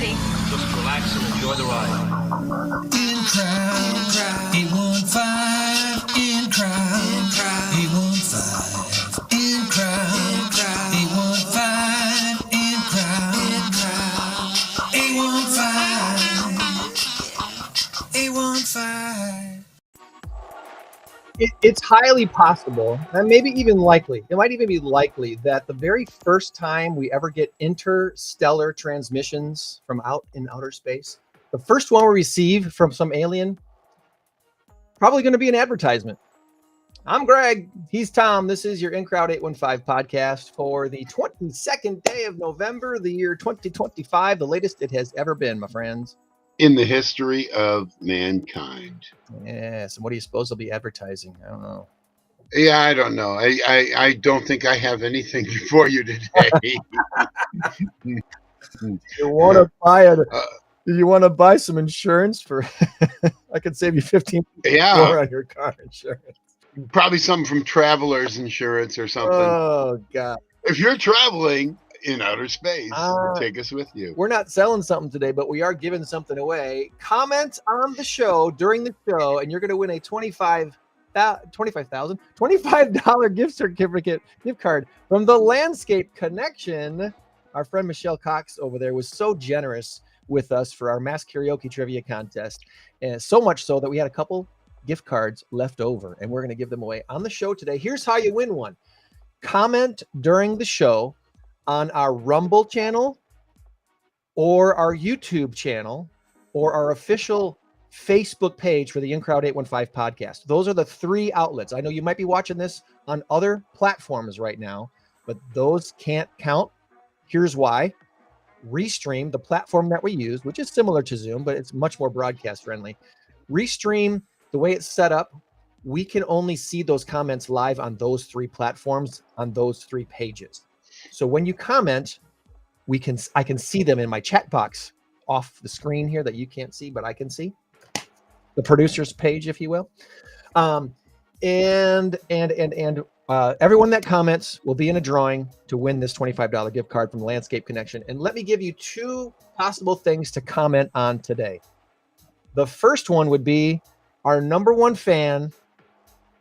ready. Just relax and enjoy the ride. In crowd, 815, in crowd, 815, in crowd, 815, in crowd, 815, 815. It's highly possible, and maybe even likely, it might even be likely that the very first time we ever get interstellar transmissions from out in outer space, the first one we receive from some alien, probably going to be an advertisement. I'm Greg. He's Tom. This is your In Crowd 815 podcast for the 22nd day of November, the year 2025, the latest it has ever been, my friends. In the history of mankind. Yes. And what are you supposed to be advertising? I don't know. Yeah, I don't know. I don't think I have anything for you today. You want to buy it? You want to buy some insurance for? I could save you 15% more on your car insurance. Probably something from Travelers Insurance or something. Oh God! If you're traveling in outer space, take us with you. We're not selling something today, but we are giving something away. Comment on the show during the show, and you're going to win a $25 gift card from the Landscape Connection. Our friend Michelle Cox over there was so generous with us for our mass karaoke trivia contest, and so much so that we had a couple gift cards left over, and we're going to give them away on the show today. Here's how you win one. Comment during the show on our Rumble channel or our YouTube channel or our official Facebook page for the In Crowd 815 podcast. Those are the three outlets. I know you might be watching this on other platforms right now, but those can't count. Here's why. Restream, the platform that we use, which is similar to Zoom, but it's much more broadcast friendly. Restream, the way it's set up, we can only see those comments live on those three platforms, on those three pages. So when you comment, I can see them in my chat box off the screen here that you can't see, but I can see the producer's page, if you will. And everyone that comments will be in a drawing to win this $25 gift card from the Landscape Connection. And let me give you two possible things to comment on today. The first one would be our number one fan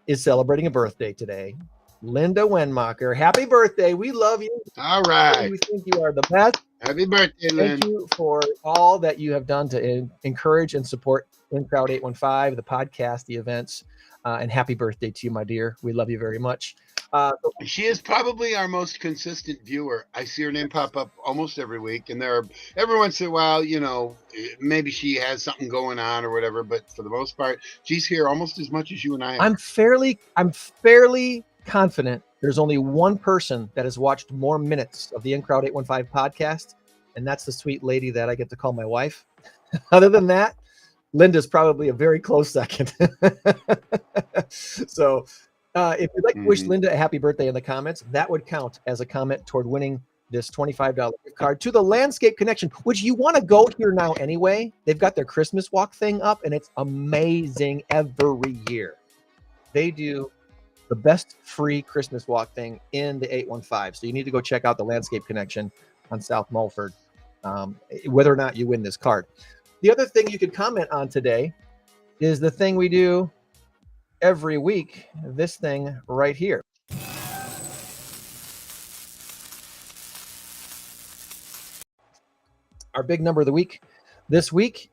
is celebrating a birthday today. Linda Wenmacher, happy birthday. We love you. All right. We think you are the best. Happy birthday, Lynn. Thank you for all that you have done to encourage and support In Crowd 815, the podcast, the events, and happy birthday to you, my dear. We love you very much. She is probably our most consistent viewer. I see her name pop up almost every week, and every once in a while, maybe she has something going on or whatever, but for the most part, she's here almost as much as you and I are. I'm fairly confident there's only one person that has watched more minutes of the In Crowd 815 podcast, and that's the sweet lady that I get to call my wife. Other than that, Linda's probably a very close second. So if you'd like to wish Linda a happy birthday in the comments, that would count as a comment toward winning this $25 gift card to the Landscape Connection, which you want to go here now anyway. They've got their Christmas walk thing up, and it's amazing every year. They do the best free Christmas walk thing in the 815. So you need to go check out the Landscape Connection on South Mulford, whether or not you win this card. The other thing you could comment on today is the thing we do every week, this thing right here. Our big number of the week. This week,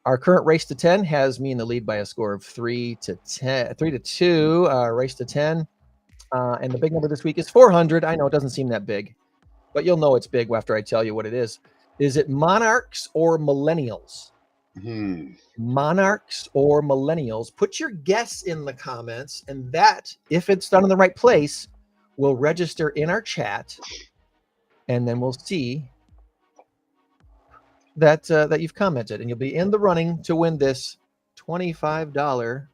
our current race to 10 has me in the lead by a score of 3-2, race to 10. And the big number this week is 400. I know it doesn't seem that big, but you'll know it's big after I tell you what it is. Is it monarchs or millennials? Monarchs or millennials? Put your guess in the comments, and that, if it's done in the right place, will register in our chat, and then we'll see that you've commented, and you'll be in the running to win this $25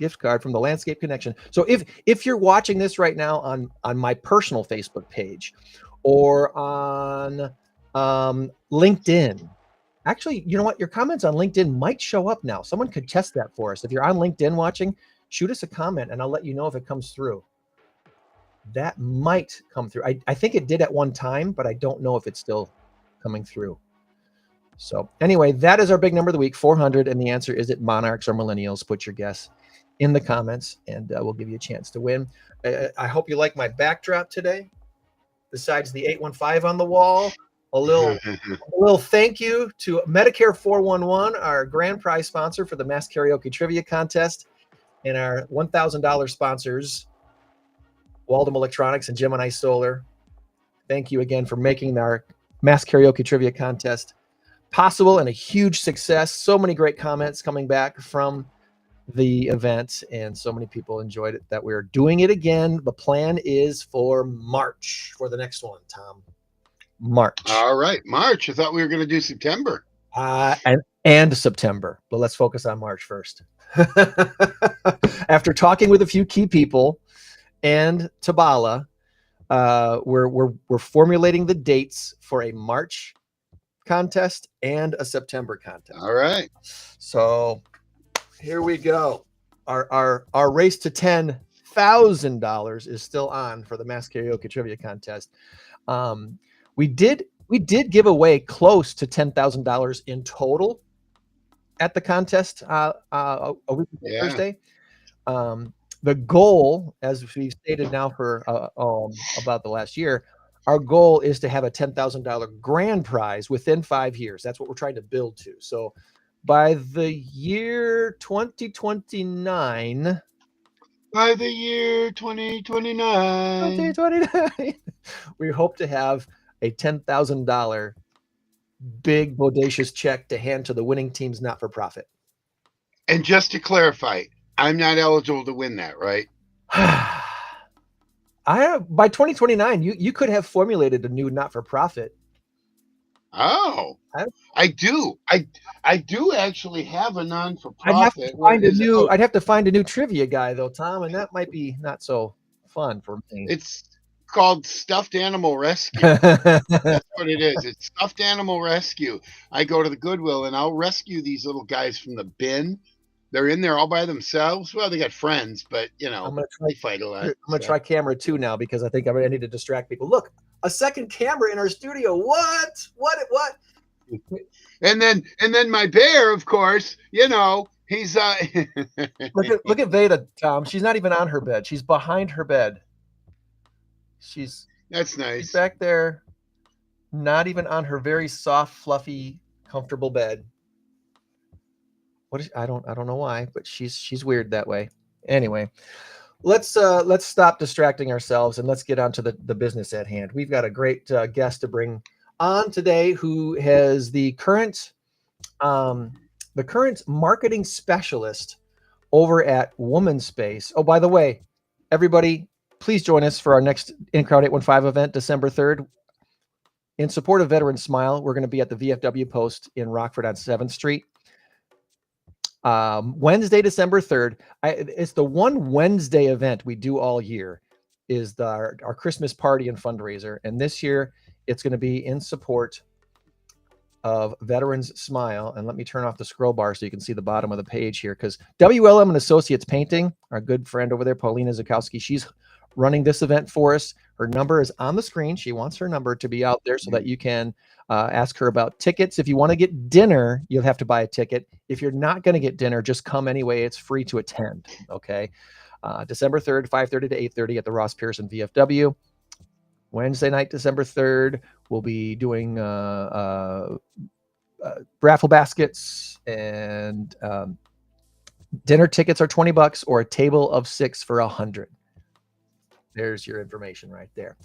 gift card from the Landscape Connection. So if you're watching this right now on my personal Facebook page or on LinkedIn, actually, you know what? Your comments on LinkedIn might show up now. Someone could test that for us. If you're on LinkedIn watching, shoot us a comment and I'll let you know if it comes through. That might come through. I think it did at one time, but I don't know if it's still coming through. So anyway, that is our big number of the week, 400. And the answer is it monarchs or millennials? Put your guess in the comments and we'll give you a chance to win. I hope you like my backdrop today. Besides the 815 on the wall, a little thank you to Medicare 411, our grand prize sponsor for the Mass Karaoke Trivia Contest, and our $1,000 sponsors, Waldom Electronics and Gemini Solar. Thank you again for making our Mass Karaoke Trivia Contest possible and a huge success. So many great comments coming back from the event, and so many people enjoyed it that we're doing it again. The plan is for March for the next one, Tom. March. All right, March. I thought we were going to do September. And September, but let's focus on March first. After talking with a few key people and Tabala, we're formulating the dates for a March contest and a September contest. All right. So here we go. Our race to $10,000 is still on for the Mass Karaoke Trivia Contest. We did give away close to $10,000 in total at the contest a week ago Thursday. The goal, as we've stated now for about the last year, our goal is to have a $10,000 grand prize within 5 years. That's what we're trying to build to. So by the year 2029, by the year 2029, we hope to have a $10,000 big bodacious check to hand to the winning team's not-for-profit. And just to clarify, I'm not eligible to win that, right? By 2029, you could have formulated a new not-for-profit. Oh, I do. I do actually have a non-for-profit. I'd have to find a new trivia guy though, Tom, and that might be not so fun for me. It's called Stuffed Animal Rescue. That's what it is. It's Stuffed Animal Rescue. I go to the Goodwill and I'll rescue these little guys from the bin. They're in there all by themselves. Well, they got friends, but they fight a lot. I'm gonna try camera 2 now because I think I need to distract people. Look, a second camera in our studio. What? And then my bear, of course, he's look at Veda, Tom. She's not even on her bed. She's behind her bed. That's nice. She's back there, not even on her very soft, fluffy, comfortable bed. I don't know why, but she's weird that way. Anyway, let's stop distracting ourselves and let's get on to the business at hand. We've got a great guest to bring on today who has the current marketing specialist over at Womanspace. Oh, by the way, everybody, please join us for our next In Crowd 815 event, December 3rd. In support of Veteran Smile, we're going to be at the VFW Post in Rockford on 7th Street. Wednesday, December 3rd. It's the one Wednesday event we do all year is our Christmas party and fundraiser. And this year it's going to be in support of Veterans Smile. And let me turn off the scroll bar so you can see the bottom of the page here, because WLM and Associates Painting, our good friend over there, Paulina Zakowski, she's running this event for us. Her number is on the screen. She wants her number to be out there so that you can ask her about tickets. If you want to get dinner, you'll have to buy a ticket. If you're not going to get dinner, just come anyway. It's free to attend. Okay. December 3rd, 5:30 to 8:30 at the Ross Pearson VFW. Wednesday night, December 3rd, we'll be doing raffle baskets, and dinner tickets are $20 or a table of 6 for $100. There's your information right there.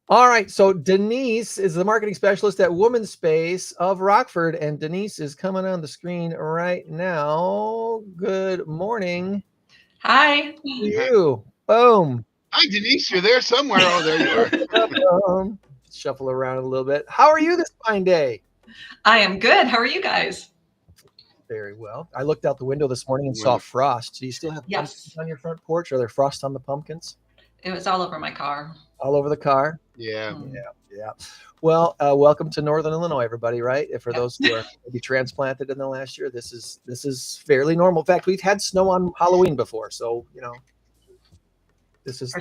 All right. So Denise is the marketing specialist at Womanspace of Rockford, and Denise is coming on the screen right now. Good morning. Hi. You. Boom. Hi, Denise. You're there somewhere. Oh, there you are. Shuffle around a little bit. How are you this fine day? I am good. How are you guys? Very well. I looked out the window this morning and saw frost. Do you still have pumpkins on your front porch? Are there frost on the pumpkins? It was all over my car. All over the car? Yeah. Yeah. Well, welcome to Northern Illinois, everybody, right? For those who are maybe transplanted in the last year, this is fairly normal. In fact, we've had snow on Halloween before, so this is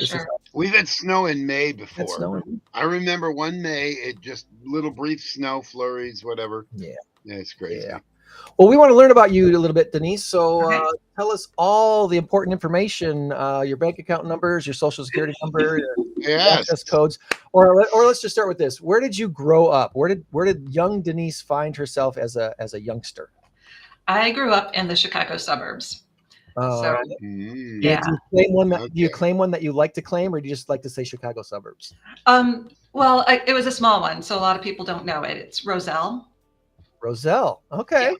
We've had snow in May before. I remember one May, it just little brief snow flurries, whatever. Yeah. It's crazy. Yeah. Well, we want to learn about you a little bit, Denise. So Okay. tell us all the important information, your bank account numbers, your social security number, your Yes. access codes, or let's just start with this. Where did you grow up? Where did young Denise find herself as a youngster? I grew up in the Chicago suburbs. All So, right. yeah. Do you claim one Okay. do you claim one that you like to claim, or do you just like to say Chicago suburbs? Well, it was a small one, so a lot of people don't know it. It's Roselle, Roselle. Okay. Yeah.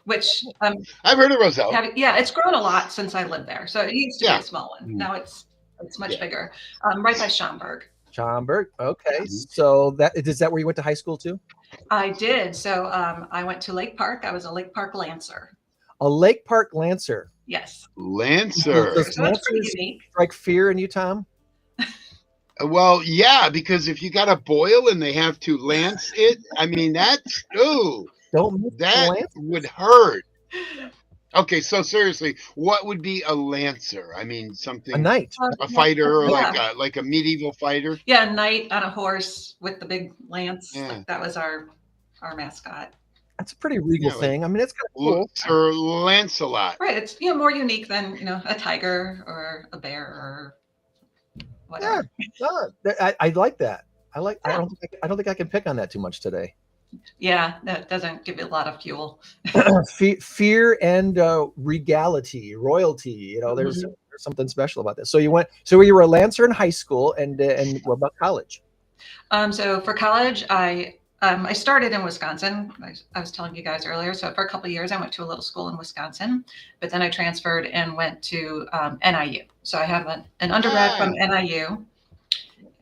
which I've heard of Roselle. yeah, it's grown a lot since I lived there. So it used to be Yeah. a small one. Mhm. Now it's much Yeah. bigger. Right by Schaumburg. Schaumburg. Okay. Mhm. So is that where you went to high school too? I did. So I went to Lake Park. I was a Lake Park Lancer. A Lake Park Lancer. Yes. Lancer. Does So it's pretty Lancers unique. strike fear in you, Tom? Well, yeah, because if you got a boil and they have to lance it, I mean, that's, ooh, Don't mix the that Lancers. would hurt. Okay, so seriously, what would be a lancer? I mean, A something, knight. a fighter, or Yeah. like a medieval fighter? Yeah, a knight on a horse with the big lance. Yeah. Like, that was our mascot. That's a pretty regal Yeah, like thing. I mean, it's kind of cool. Sir Lancelot. Right. It's more unique than a tiger or a bear or whatever. No, I like that. I Yeah. don't think I can pick on that too much today. Yeah, that doesn't give you a lot of fuel. Fear and regality, royalty. You know, there's Mhm. something special about this. So you were a Lancer in high school, and what about college? So for college, I started in Wisconsin. I was telling you guys earlier. So for a couple of years, I went to a little school in Wisconsin, but then I transferred and went to NIU. So I have an undergrad from NIU,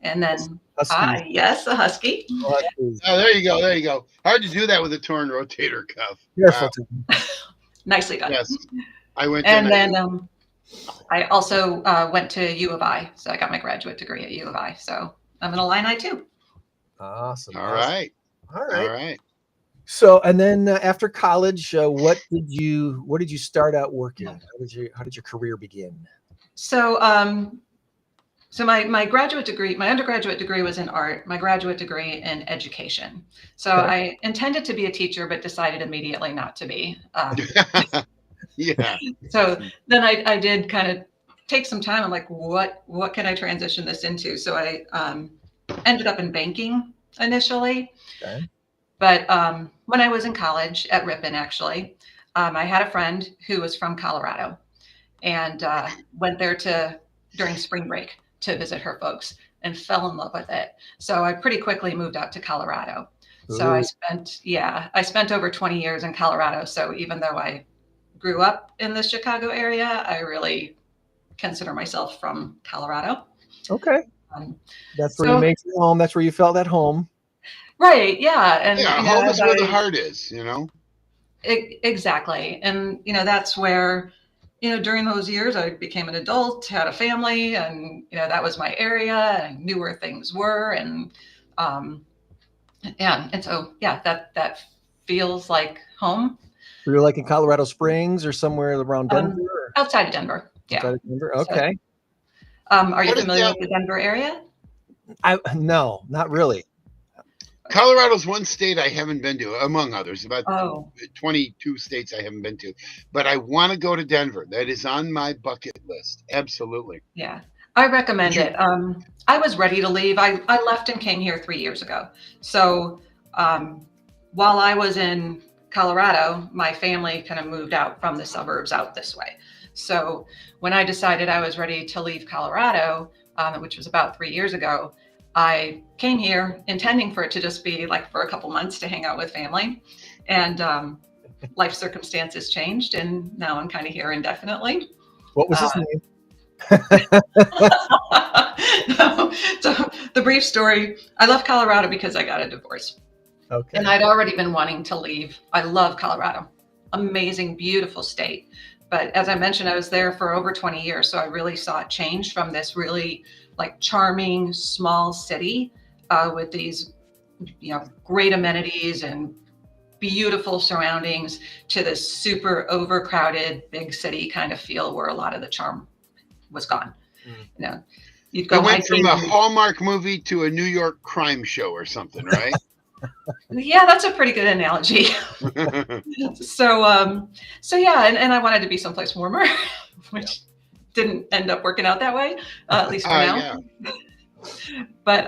and then Huskies. yes, a Husky. Huskies. Oh, there you go. There you go. Hard to do that with a torn rotator cuff. Careful, Wow. Tom. Nicely done. Yes, I went to And NIU. then I also went to U of I. So I got my graduate degree at U of I. So I'm an Illini too. Awesome. All right. All All right. right. So, and then after college, what did you start out working? How did your career begin? So my graduate degree, my undergraduate degree was in art, my graduate degree in education. So Okay. I intended to be a teacher, but decided immediately not to be. Yeah. So then I did kind of take some time. I'm like, what can I transition this into? So I ended up in banking initially. Okay. But when I was in college at Ripon, actually, I had a friend who was from Colorado and went there during spring break to visit her folks and fell in love with it. So I pretty quickly moved out to Colorado. So I spent over 20 years in Colorado. So even though I grew up in the Chicago area, I really consider myself from Colorado. Okay. That's where so- you made your home. That's where you felt at home. Right. Yeah. And Yeah. Home is where the heart is, you know? Exactly. And, that's where, during those years, I became an adult, had a family, and, that was my area, and I knew where things were. And, and so, yeah, that feels like home. Were you like in Colorado Springs or somewhere around Denver? Or Outside of Denver. Yeah. outside of Denver? Okay. Are you What is familiar that? with the Denver area? No, not really. Colorado's one state I haven't been to, among others, about Oh, 22 states I haven't been to. But I want to go to Denver. That is on my bucket list. Absolutely. yeah. I recommend Did it. I was ready to leave. I left and came here 3 years ago. So while I was in Colorado, my family kind of moved out from the suburbs out this way. So when I decided I was ready to leave Colorado, which was about 3 years ago, I came here intending for it to just be like for a couple months to hang out with family. And life circumstances changed, and now I'm kind of here indefinitely. What was his name? So the brief story, I left Colorado because I got a divorce. Okay. And I'd already been wanting to leave. I love Colorado. Amazing, beautiful state. But as I mentioned, I was there for over 20 years. So I really saw it change from this really like charming small city with these, great amenities and beautiful surroundings to this super overcrowded big city kind of feel where a lot of the charm was gone. You'd go It went from hiking. a Hallmark movie to a New York crime show or something, right? Yeah, that's a pretty good analogy. So yeah, and I wanted to be someplace warmer, which didn't end up working out that way, at least for now. Yeah. But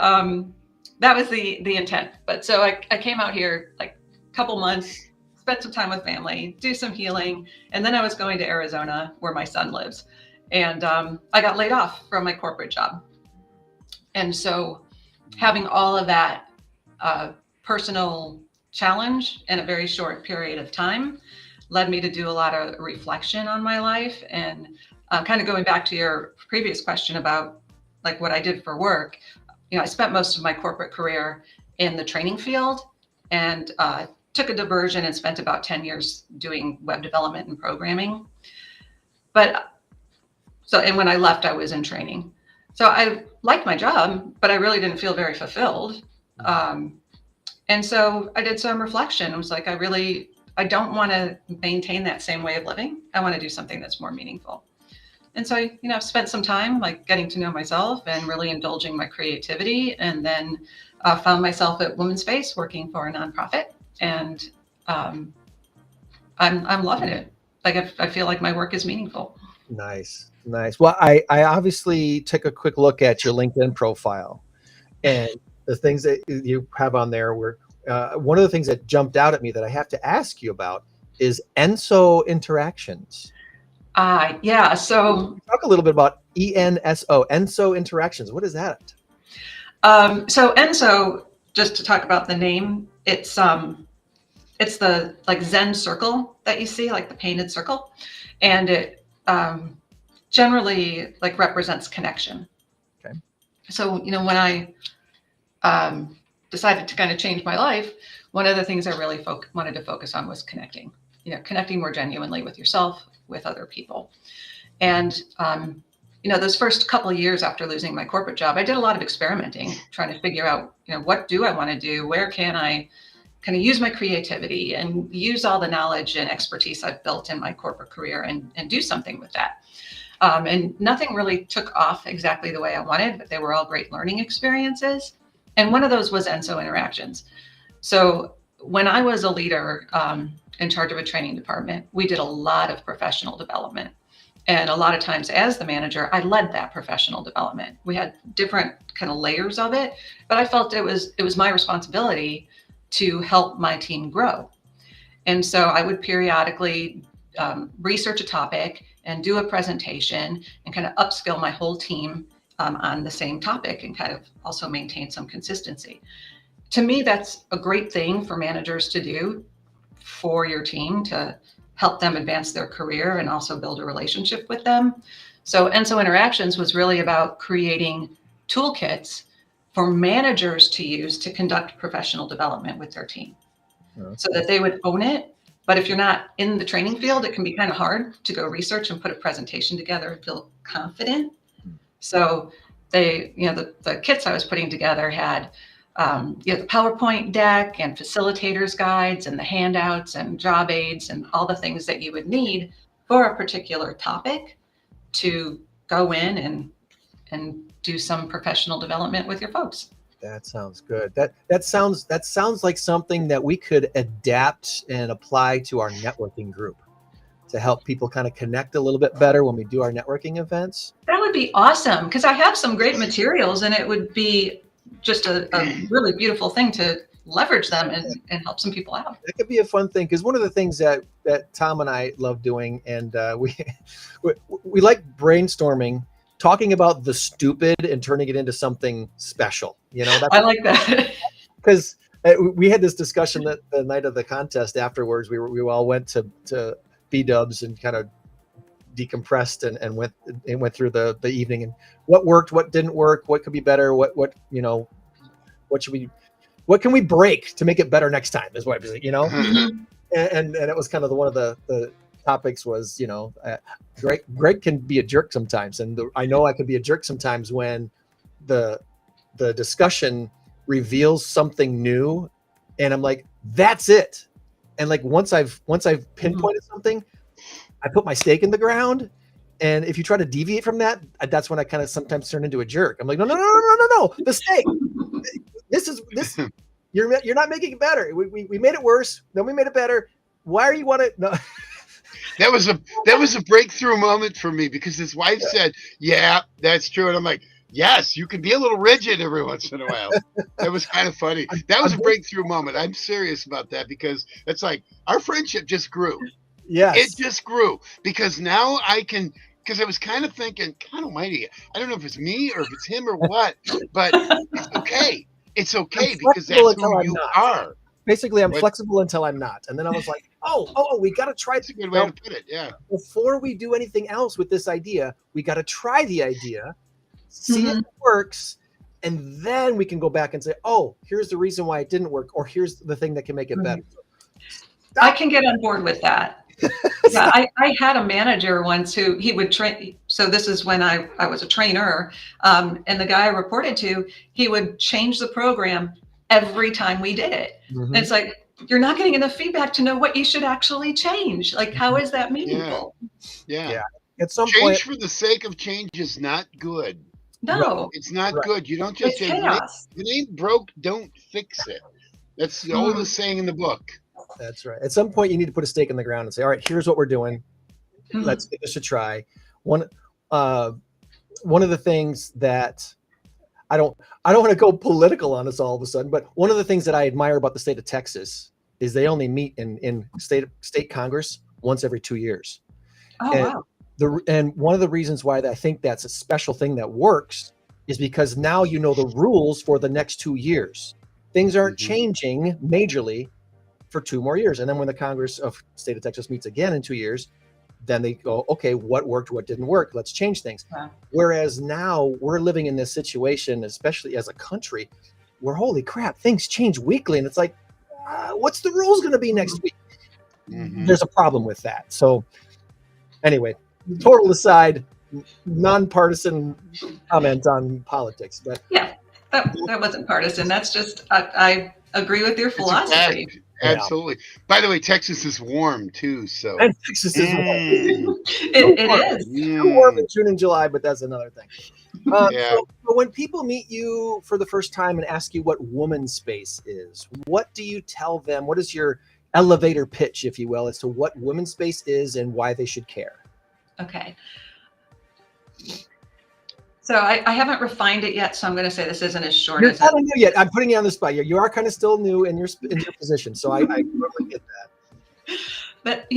that was the intent. But so I came out here like a couple months, spent some time with family, do some healing, and then I was going to Arizona where my son lives, and I got laid off from my corporate job. And so having all of that personal challenge in a very short period of time led me to do a lot of reflection on my life. And kind of going back to your previous question about like what I did for work, I spent most of my corporate career in the training field, and took a diversion and spent about 10 years doing web development and programming. And when I left, I was in training. So I liked my job, but I really didn't feel very fulfilled. And so I did some reflection. I was like, I don't want to maintain that same way of living. I want to do something that's more meaningful. And so, I've spent some time like getting to know myself and really indulging my creativity, and then found myself at Womanspace working for a nonprofit, and I'm loving it. Like I feel like my work is meaningful. Nice. Well, I obviously took a quick look at your LinkedIn profile, and the things that you have on there were one of the things that jumped out at me that I have to ask you about is ENSO interactions. Yeah. So talk a little bit about ENSO interactions. What is that? So ENSO, just to talk about the name, it's the like Zen circle that you see, like the painted circle, and it generally like represents connection. Okay. So when I decided to kind of change my life, one of the things I really wanted to focus on was connecting. Connecting more genuinely with yourself, with other people, and those first couple of years after losing my corporate job, I did a lot of experimenting, trying to figure out, what do I want to do? Where can I kind of use my creativity and use all the knowledge and expertise I've built in my corporate career and do something with that. And nothing really took off exactly the way I wanted, but they were all great learning experiences. And one of those was ENSO interactions. So when I was a leader in charge of a training department, we did a lot of professional development. And a lot of times as the manager, I led that professional development. We had different kind of layers of it, but I felt it was my responsibility to help my team grow. And so I would periodically research a topic and do a presentation and kind of upskill my whole team on the same topic, and kind of also maintain some consistency. To me, that's a great thing for managers to do for your team, to help them advance their career and also build a relationship with them. So ENSO Interactions was really about creating toolkits for managers to use to conduct professional development with their team, so that they would own it. But if you're not in the training field, it can be kind of hard to go research and put a presentation together and feel confident. So the kits I was putting together had the PowerPoint deck and facilitators guides and the handouts and job aids and all the things that you would need for a particular topic to go in and do some professional development with your folks. That sounds good. That sounds like something that we could adapt and apply to our networking group to help people kind of connect a little bit better when we do our networking events. That would be awesome, because I have some great materials, and it would be just a really beautiful thing to leverage them and help some people out. It could be a fun thing, because one of the things that Tom and I love doing, and we like brainstorming, talking about the stupid and turning it into something special. I like that. Because we had this discussion that the night of the contest afterwards, we all went to B-dubs and kind of decompressed and went through the evening, and what worked, what didn't work, what could be better, what can we break to make it better next time, is what and it was kind of one of the topics was, Greg can be a jerk sometimes, and I know I can be a jerk sometimes when the discussion reveals something new, and I'm like, that's it. And like once I've pinpointed something, I put my stake in the ground. And if you try to deviate from that, that's when I kind of sometimes turn into a jerk. I'm like, no, the stake. This, You're not making it better. We made it worse. Then we made it better. Why are you want to? No. That was a breakthrough moment for me because his wife said, "Yeah, that's true," and I'm like, "Yes, you can be a little rigid every once in a while." That was kind of funny. That was a breakthrough moment. I'm serious about that because it's like our friendship just grew. Yes. It just grew because now I can. Because I was kind of thinking, God Almighty, I don't know if it's me or if it's him or what, but it's okay. It's okay because that's who you are. Basically, I'm flexible until I'm not. And then I was like, we got to try. That's a good way to put it. Yeah. Before we do anything else with this idea, we got to try the idea, see if it works, and then we can go back and say, oh, here's the reason why it didn't work, or here's the thing that can make it better. I can get on board with that. Yeah, I had a manager once who he would train. So this is when I was a trainer, and the guy I reported to, he would change the program every time we did it. And it's like, you're not getting enough feedback to know what you should actually change. Like, how is that meaningful? Yeah. At some change point, for the sake of change is not good. No, it's not good. You don't just it's say, chaos. "It ain't broke, don't fix it." That's the oldest saying in the book. That's right. At some point, you need to put a stake in the ground and say, all right, here's what we're doing. Let's give this a try. One of the things that I don't want to go political on us all of a sudden, but one of the things that I admire about the state of Texas is they only meet in state Congress once every 2 years. Oh, wow. And one of the reasons why I think that's a special thing that works is because now you know the rules for the next 2 years. Things aren't changing majorly for 2 more years. And then when the Congress of state of Texas meets again in 2 years, then they go, okay, what worked, what didn't work? Let's change things. Wow. Whereas now we're living in this situation, especially as a country, where holy crap, things change weekly. And it's like, what's the rules going to be next week? There's a problem with that. So anyway, total aside, nonpartisan comment on politics. But yeah, that wasn't partisan. That's just, I agree with your philosophy. Absolutely. By the way, Texas is warm too. So and Texas is warm. It is. Too warm in June and July, but that's another thing. So when people meet you for the first time and ask you what Womanspace is, what do you tell them? What is your elevator pitch, if you will, as to what Womanspace is and why they should care? Okay. So I haven't refined it yet, so I'm going to say this isn't as short as I don't know yet. I'm putting you on the spot. You are kind of still new in your position, so I totally get that. But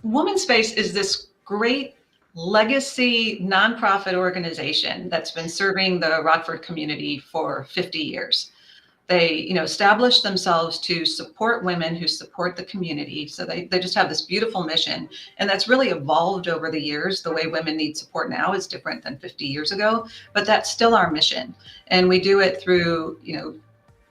Womanspace is this great legacy nonprofit organization that's been serving the Rockford community for 50 years. They, established themselves to support women who support the community. So they just have this beautiful mission. And that's really evolved over the years. The way women need support now is different than 50 years ago, but that's still our mission. And we do it through,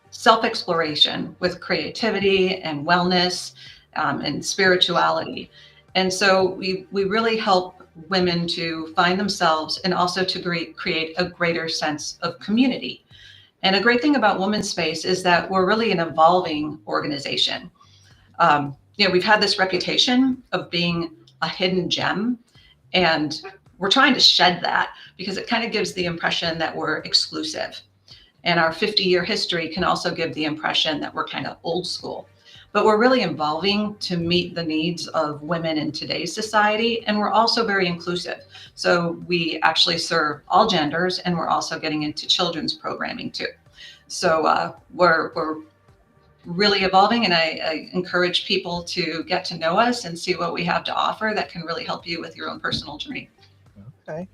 self-exploration with creativity and wellness and spirituality. And so we really help women to find themselves and also to create a greater sense of community. And a great thing about Womanspace is that we're really an evolving organization. We've had this reputation of being a hidden gem, and we're trying to shed that because it kind of gives the impression that we're exclusive. And our 50-year history can also give the impression that we're kind of old school. But we're really evolving to meet the needs of women in today's society. And we're also very inclusive. So we actually serve all genders, and we're also getting into children's programming too. So we're really evolving, and I encourage people to get to know us and see what we have to offer that can really help you with your own personal journey. Okay.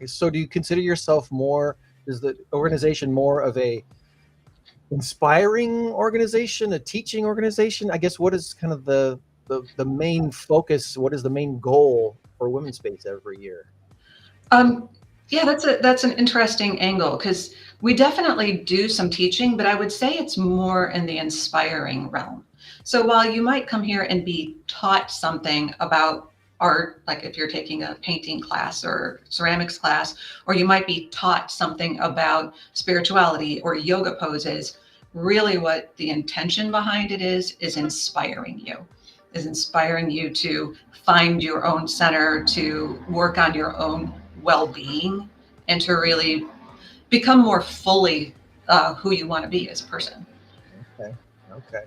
So do you consider yourself is the organization more of a inspiring organization, a teaching organization? I guess what is kind of the main focus? What is the main goal for Womanspace every year? Yeah, that's an interesting angle because we definitely do some teaching, but I would say it's more in the inspiring realm. So while you might come here and be taught something about art, like if you're taking a painting class or ceramics class, or you might be taught something about spirituality or yoga poses, really what the intention behind it is inspiring you to find your own center, to work on your own well-being, and to really become more fully who you want to be as a person. Okay.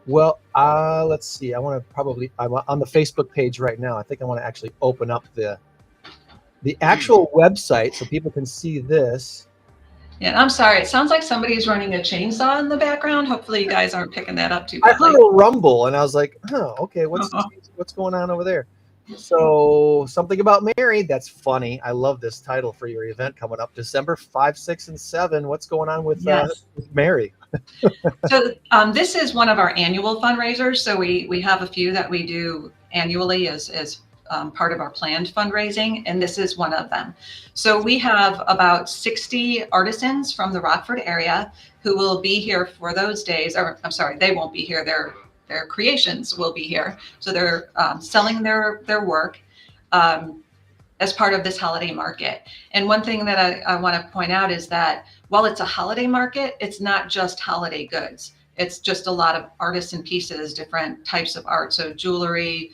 Well, let's see. I'm on the Facebook page right now. I think I want to actually open up the actual website so people can see this. Yeah, I'm sorry. It sounds like somebody's running a chainsaw in the background. Hopefully you guys aren't picking that up too I badly. heard a rumble and I was like, "Oh, okay. What's going on over there?" So something about Mary. That's funny. I love this title for your event coming up December 5, 6, and 7. What's going on with Mary? So this is one of our annual fundraisers. So we have a few that we do annually as part of our planned fundraising, and this is one of them. So we have about 60 artisans from the Rockford area who will be here for those days. Or I'm sorry, they won't be here. Their creations will be here. So they're selling their work as part of this holiday market. And one thing that I want to point out is that while it's a holiday market, it's not just holiday goods. It's just a lot of artisan pieces, different types of art. So jewelry,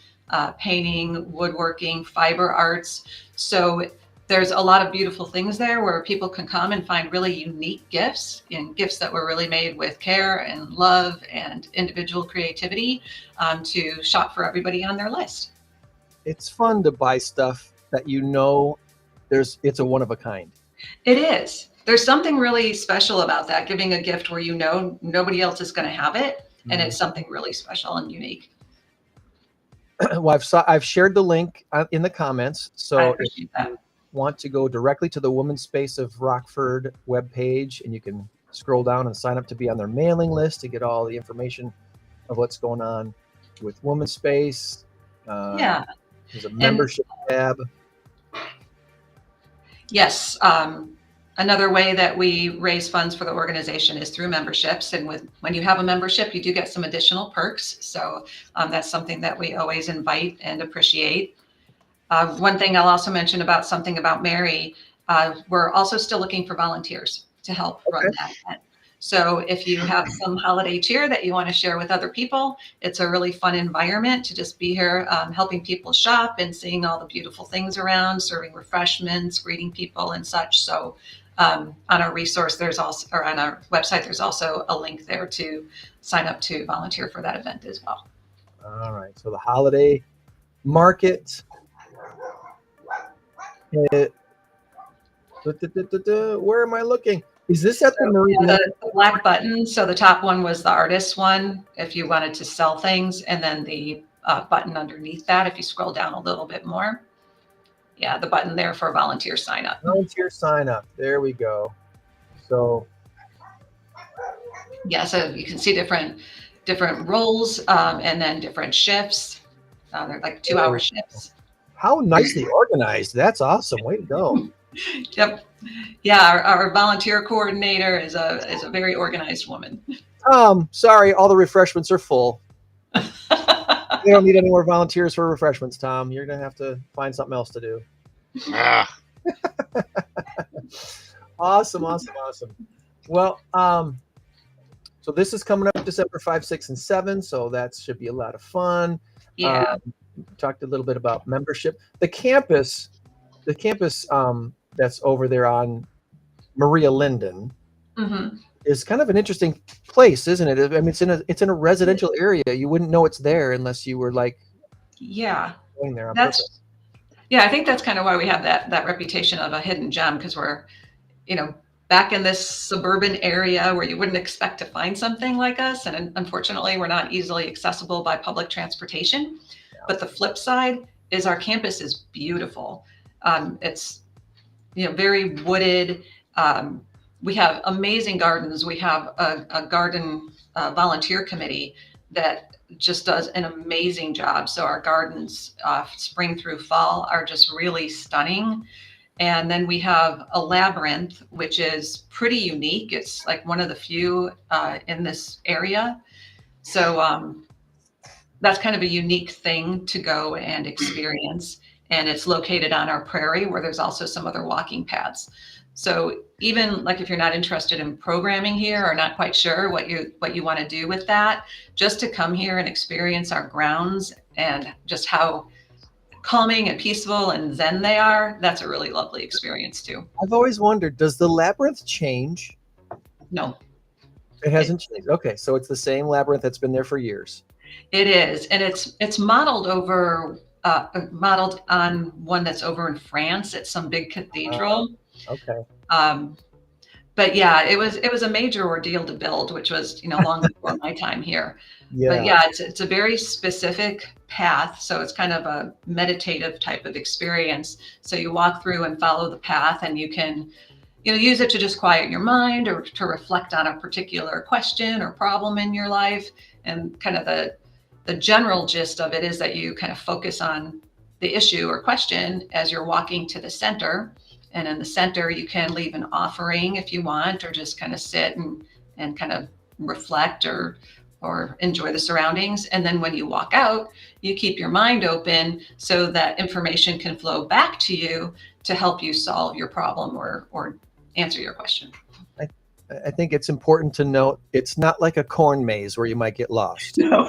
painting, woodworking, fiber arts. So there's a lot of beautiful things there where people can come and find really unique gifts, and gifts that were really made with care and love and individual creativity to shop for everybody on their list. It's fun to buy stuff that it's a one of a kind. It is. There's something really special about that, giving a gift where nobody else is going to have it, and it's something really special and unique. Well, I've shared the link in the comments, so if you that. want to go directly to the Womanspace of Rockford webpage, and you can scroll down and sign up to be on their mailing list to get all the information of what's going on with Womanspace. There's a membership tab. Yes. Another way that we raise funds for the organization is through memberships. And when you have a membership, you do get some additional perks. So that's something that we always invite and appreciate. One thing I'll also mention about something about Mary, we're also still looking for volunteers to help run that event. So if you have some holiday cheer that you want to share with other people, it's a really fun environment to just be here helping people shop and seeing all the beautiful things around, serving refreshments, greeting people and such. So on our resource, on our website, there's also a link there to sign up to volunteer for that event as well. All right. So the holiday market. Where am I looking? Is this at the Marine? The black button. So the top one was the artist one, if you wanted to sell things, and then the button underneath that, if you scroll down a little bit more. Yeah, the button there for volunteer sign up. Volunteer sign up. There we go. So yeah, so you can see different roles and then different shifts. They're like 2-hour shifts. How nicely organized. That's awesome. Way to go. Yep. Yeah, our volunteer coordinator is a very organized woman. Sorry, all the refreshments are full. We don't need any more volunteers for refreshments, Tom. You're gonna have to find something else to do. Awesome. Well, so this is coming up December 5, 6, and 7. So that should be a lot of fun. Yeah. Talked a little bit about membership. The campus that's over there on Maria Linden is kind of an interesting place, isn't it? I mean, it's in a residential area. You wouldn't know it's there unless you were like, going there on purpose. Yeah, I think that's kind of why we have that reputation of a hidden gem, because we're, back in this suburban area where you wouldn't expect to find something like us, and unfortunately, we're not easily accessible by public transportation. But the flip side is our campus is beautiful. It's very wooded. We have amazing gardens. We have a garden volunteer committee that just does an amazing job. So our gardens, spring through fall, are just really stunning. And then we have a labyrinth, which is pretty unique. It's like one of the few in this area. So that's kind of a unique thing to go and experience. And it's located on our prairie, where there's also some other walking paths. So even like if you're not interested in programming here or not quite sure what you want to do with that, just to come here and experience our grounds and just how calming and peaceful and zen they are, that's a really lovely experience too. I've always wondered, does the labyrinth change? No. It hasn't changed. Okay, so it's the same labyrinth that's been there for years. It is, and it's modeled on one that's over in France at some big cathedral. Okay. But yeah, it was a major ordeal to build, which was long before my time here. But yeah, it's a very specific path, so it's kind of a meditative type of experience. So you walk through and follow the path, and you can use it to just quiet your mind or to reflect on a particular question or problem in your life. And kind of the general gist of it is that you kind of focus on the issue or question as you're walking to the center. And in the center, you can leave an offering if you want, or just kind of sit and kind of reflect or enjoy the surroundings. And then when you walk out, you keep your mind open so that information can flow back to you to help you solve your problem or answer your question. I think it's important to note it's not like a corn maze where you might get lost. No.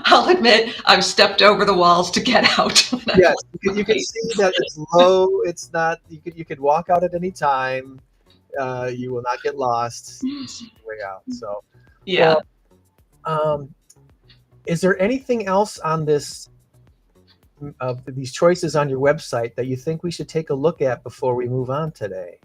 I'll admit I've stepped over the walls to get out. Yes, you can see that it's low. It's not. You could walk out at any time. You will not get lost. It's your way out. So yeah. Is there anything else on this of these choices on your website that you think we should take a look at before we move on today?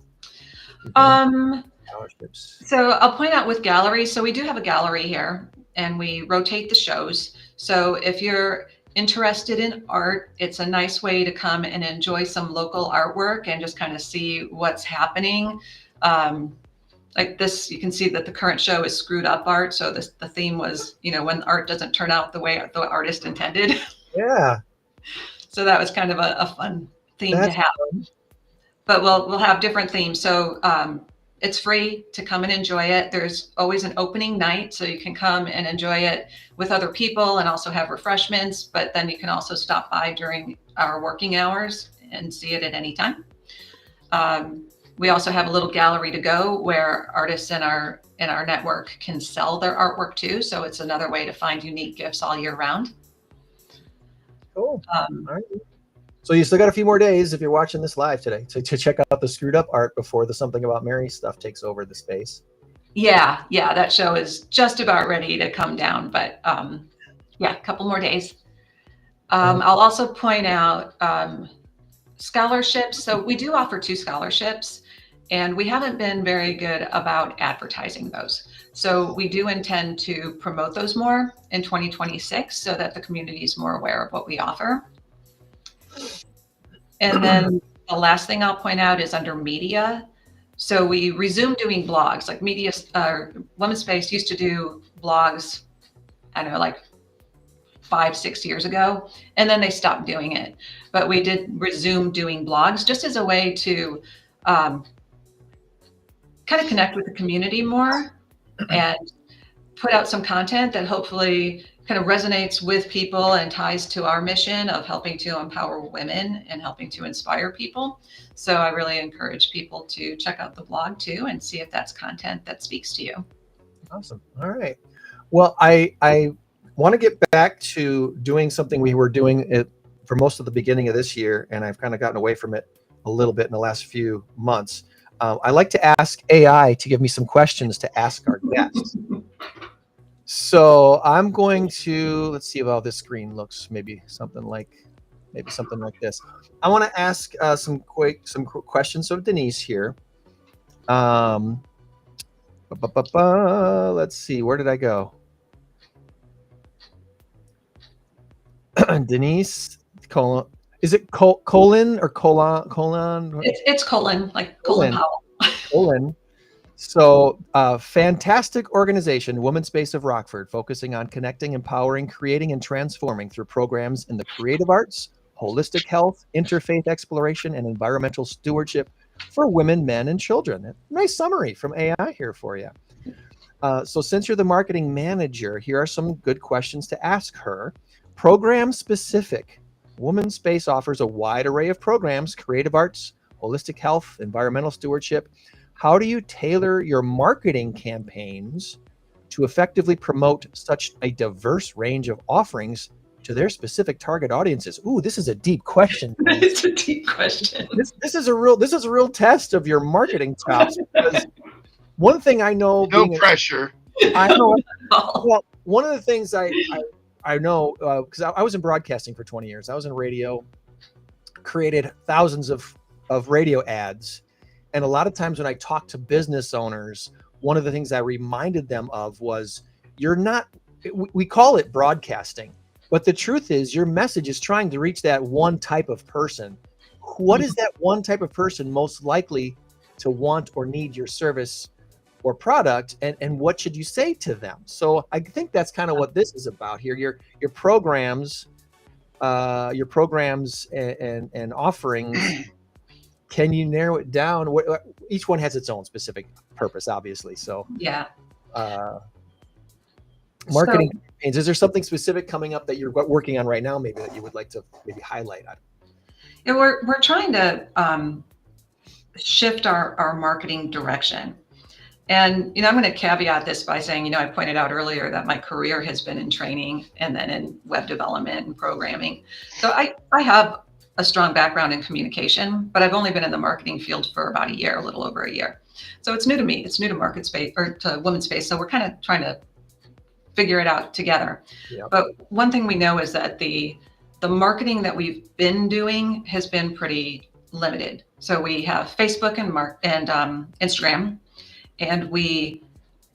Scholarships. So I'll point out with galleries. So we do have a gallery here, and we rotate the shows. So if you're interested in art, it's a nice way to come and enjoy some local artwork and just kind of see what's happening. Like this, you can see that the current show is screwed up art. So the theme was, when art doesn't turn out the way the artist intended. Yeah. So that was kind of a fun theme to have. Fun. But we'll have different themes. So it's free to come and enjoy it. There's always an opening night, so you can come and enjoy it with other people and also have refreshments. But then you can also stop by during our working hours and see it at any time. We also have a little gallery to go where artists in our network can sell their artwork too. So it's another way to find unique gifts all year round. Cool. All right. So you still got a few more days if you're watching this live today to check out the screwed up art before the Something About Mary stuff takes over the space. Yeah, that show is just about ready to come down, but a couple more days. I'll also point out scholarships. So we do offer 2 scholarships, and we haven't been very good about advertising those. So we do intend to promote those more in 2026 so that the community is more aware of what we offer. And then the last thing I'll point out is under media. So we resumed doing blogs. Like Womanspace used to do blogs, I don't know, like 5-6 years ago, and then they stopped doing it. But we did resume doing blogs just as a way to kind of connect with the community more and put out some content that hopefully kind of resonates with people and ties to our mission of helping to empower women and helping to inspire people. So I really encourage people to check out the blog too and see if that's content that speaks to you. Awesome. All right. Well, I want to get back to doing something we were doing it for most of the beginning of this year, and I've kind of gotten away from it a little bit in the last few months. I like to ask AI to give me some questions to ask our guests. So I'm going to, let's see how this screen looks. Maybe something like this. I want to ask some questions of Denise here. Let's see, where did I go? Denise, Colin. Is it Colin or Colon? It's Colin, like Colin Powell. Colin. So, fantastic organization, Womanspace of Rockford, focusing on connecting, empowering, creating, and transforming through programs in the creative arts, holistic health, interfaith exploration, and environmental stewardship for women, men, and children. Nice summary from AI here for you. So since you're the marketing manager, here are some good questions to ask her. Program specific. Womanspace offers a wide array of programs, creative arts, holistic health, environmental stewardship. How do you tailor your marketing campaigns to effectively promote such a diverse range of offerings to their specific target audiences? Ooh, this is a deep question. It's a deep question. This is a real test of your marketing chops, because one thing I know, No pressure. I know. Oh, Well, one of the things I know, because I was in broadcasting for 20 years. I was in radio, created thousands of radio ads. And a lot of times when I talk to business owners, one of the things I reminded them of was, you're not, we call it broadcasting, but the truth is your message is trying to reach that one type of person. What is that one type of person most likely to want or need your service or product, and what should you say to them? So I think that's kind of what this is about here. Your programs and offerings. Can you narrow it down? Each one has its own specific purpose, obviously. So yeah. marketing campaigns. Is there something specific coming up that you're working on right now, maybe that you would like to maybe highlight? Yeah, we're trying to shift our marketing direction. And, I'm going to caveat this by saying, I pointed out earlier that my career has been in training and then in web development and programming. So I have a strong background in communication, but I've only been in the marketing field for about a year, a little over a year. So it's new to me. It's new to Marketspace or to Womanspace. So we're kind of trying to figure it out together. Yep. But one thing we know is that the marketing that we've been doing has been pretty limited. So we have Facebook and Instagram. And we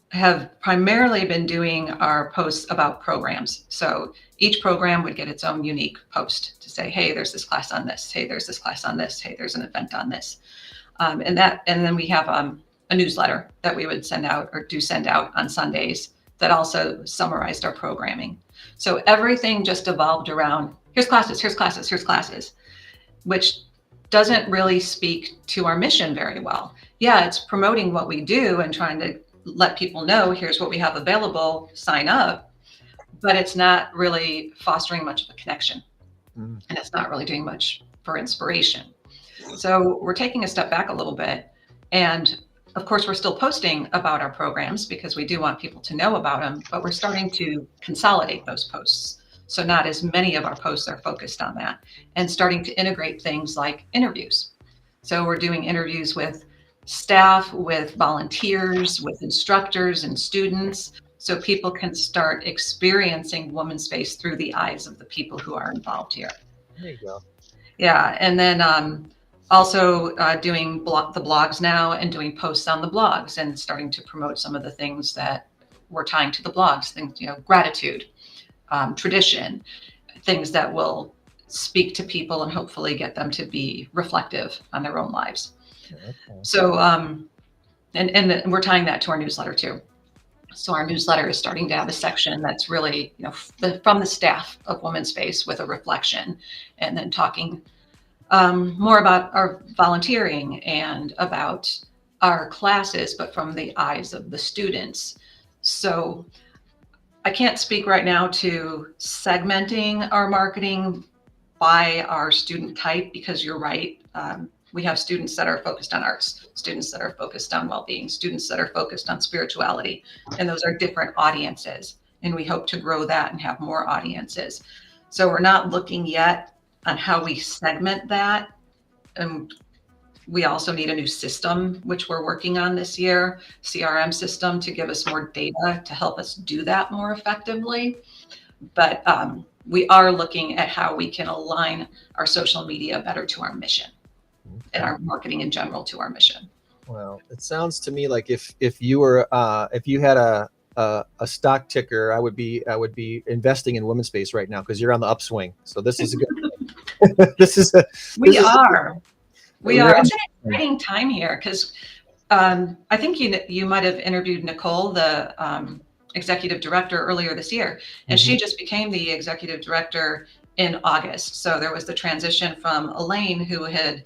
have primarily been doing our posts about programs. So each program would get its own unique post to say, hey, there's this class on this. Hey, there's this class on this. Hey, there's an event on this. And then we have a newsletter that we would send out or do send out on Sundays that also summarized our programming. So everything just evolved around, here's classes, here's classes, here's classes, which doesn't really speak to our mission very well. Yeah, it's promoting what we do and trying to let people know, here's what we have available, sign up, but it's not really fostering much of a connection. And it's not really doing much for inspiration. So we're taking a step back a little bit. And of course, we're still posting about our programs because we do want people to know about them, but we're starting to consolidate those posts. So not as many of our posts are focused on that, and starting to integrate things like interviews. So we're doing interviews with staff, with volunteers, with instructors and students, so people can start experiencing Womanspace through the eyes of the people who are involved here. There you go. Yeah, and then also doing the blogs now and doing posts on the blogs and starting to promote some of the things that we're tying to the blogs, things, gratitude, tradition, things that will speak to people and hopefully get them to be reflective on their own lives. Okay. So, and we're tying that to our newsletter too. So our newsletter is starting to have a section that's really, from the staff of Womanspace with a reflection, and then talking more about our volunteering and about our classes, but from the eyes of the students. So I can't speak right now to segmenting our marketing by our student type, because you're right. We have students that are focused on arts, students that are focused on well-being, students that are focused on spirituality, and those are different audiences. And we hope to grow that and have more audiences. So we're not looking yet on how we segment that. And we also need a new system, which we're working on this year, CRM system, to give us more data to help us do that more effectively. But we are looking at how we can align our social media better to our mission, and our marketing in general to our mission. Well, it sounds to me like if you were if you had a stock ticker, I would be investing in Womanspace right now, because you're on the upswing. So this is a good. We are. It's an exciting time here, because I think you might have interviewed Nicole, the executive director, earlier this year, and she just became the executive director in August. So there was the transition from Elaine, who had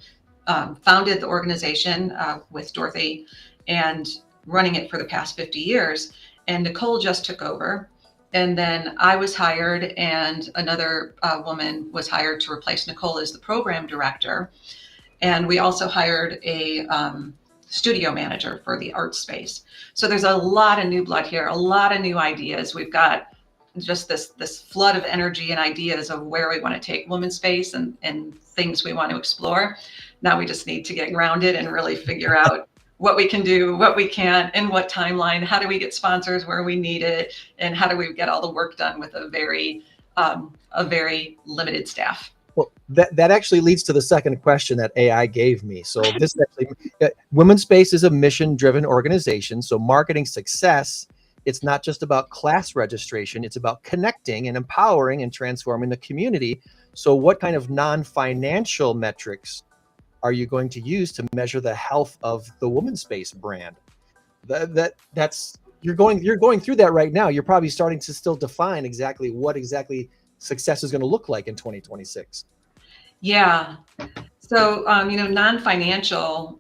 founded the organization with Dorothy and running it for the past 50 years. And Nicole just took over. And then I was hired, and another woman was hired to replace Nicole as the program director. And we also hired a studio manager for the art space. So there's a lot of new blood here, a lot of new ideas. We've got just this flood of energy and ideas of where we want to take Womanspace and things we want to explore. Now we just need to get grounded and really figure out what we can do, what we can't, in what timeline, how do we get sponsors where we need it, and how do we get all the work done with a very limited staff. Well, that actually leads to the second question that AI gave me. So this actually, Womanspace is a mission-driven organization. So marketing success, it's not just about class registration. It's about connecting and empowering and transforming the community. So what kind of non-financial metrics are you going to use to measure the health of the Womanspace brand? That's you're going through that right now. You're probably starting to still define exactly what success is going to look like in 2026. Yeah. So, non-financial,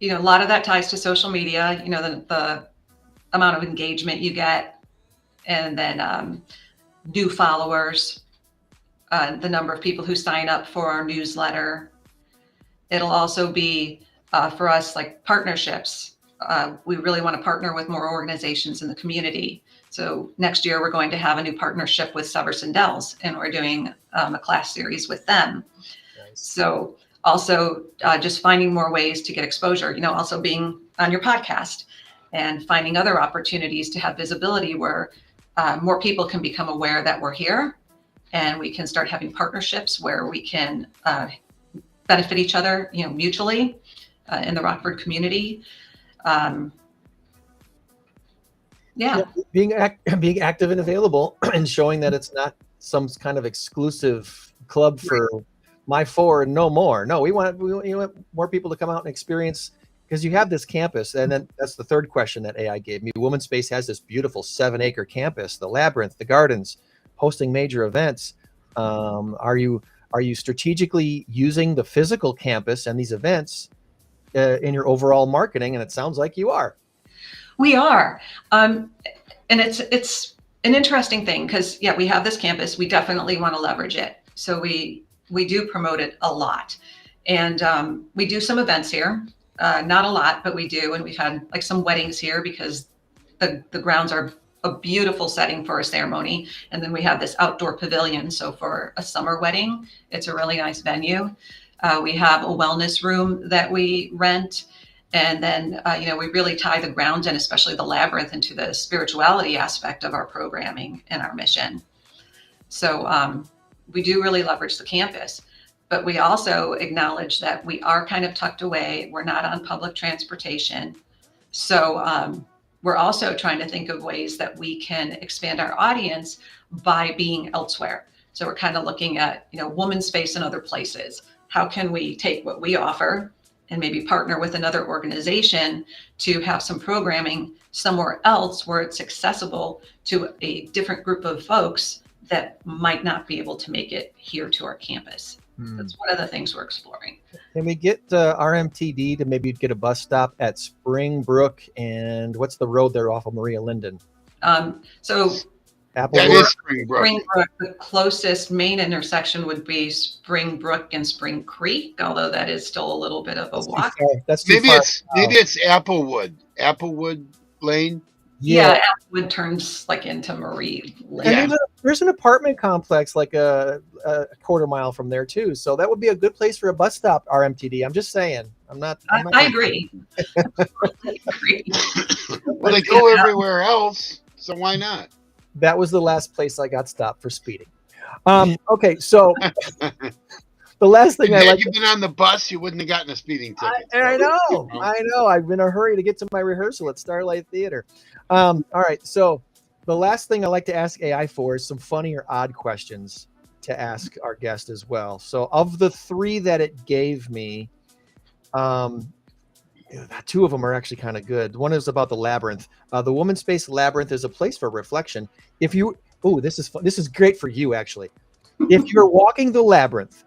a lot of that ties to social media, the amount of engagement you get, and then new followers, the number of people who sign up for our newsletter. It'll also be for us like partnerships. We really want to partner with more organizations in the community. So next year we're going to have a new partnership with Severs and Dells, and we're doing a class series with them. Nice. So also just finding more ways to get exposure, also being on your podcast and finding other opportunities to have visibility where more people can become aware that we're here, and we can start having partnerships where we can benefit each other, mutually in the Rockford community. Being active and available and showing that it's not some kind of exclusive club for my four and no more. No, we want more people to come out and experience, because you have this campus. And then that's the third question that AI gave me. Womanspace has this beautiful 7-acre campus, the labyrinth, the gardens, hosting major events. Are you strategically using the physical campus and these events in your overall marketing? And it sounds like you are. We are. And it's an interesting thing because, we have this campus. We definitely want to leverage it. So we do promote it a lot. And we do some events here. Not a lot, but we do. And we've had like some weddings here because the grounds are a beautiful setting for a ceremony. And then we have this outdoor pavilion. So for a summer wedding, it's a really nice venue. We have a wellness room that we rent. And then, we really tie the grounds and especially the labyrinth into the spirituality aspect of our programming and our mission. So we do really leverage the campus, but we also acknowledge that we are kind of tucked away. We're not on public transportation. So we're also trying to think of ways that we can expand our audience by being elsewhere. So we're kind of looking at, Womanspace in other places. How can we take what we offer and maybe partner with another organization to have some programming somewhere else where it's accessible to a different group of folks that might not be able to make it here to our campus. That's one of the things we're exploring. Can we get RMTD to maybe get a bus stop at Springbrook, and what's the road there off of Maria Linden? So That Applewood? is Springbrook. Springbrook, the closest main intersection would be Springbrook and Spring Creek, although that is still a little bit of a walk. That's too Maybe far. it's Applewood Lane. Yeah, Atwood turns like into Marie Lane. And there's an apartment complex like a quarter mile from there too. So that would be a good place for a bus stop, RMTD. I'm just saying. I agree. I agree. Well, they go everywhere else, so why not? That was the last place I got stopped for speeding. Okay, so the last thing Had you been on the bus, you wouldn't have gotten a speeding ticket. I know. I've been in a hurry to get to my rehearsal at Starlight Theater. All right, so the last thing I like to ask AI for is some funny or odd questions to ask our guest as well. So of the 3 that it gave me, 2 of them are actually kind of good. One is about the labyrinth. The Womanspace labyrinth is a place for reflection. This is great for you actually. If you're walking the labyrinth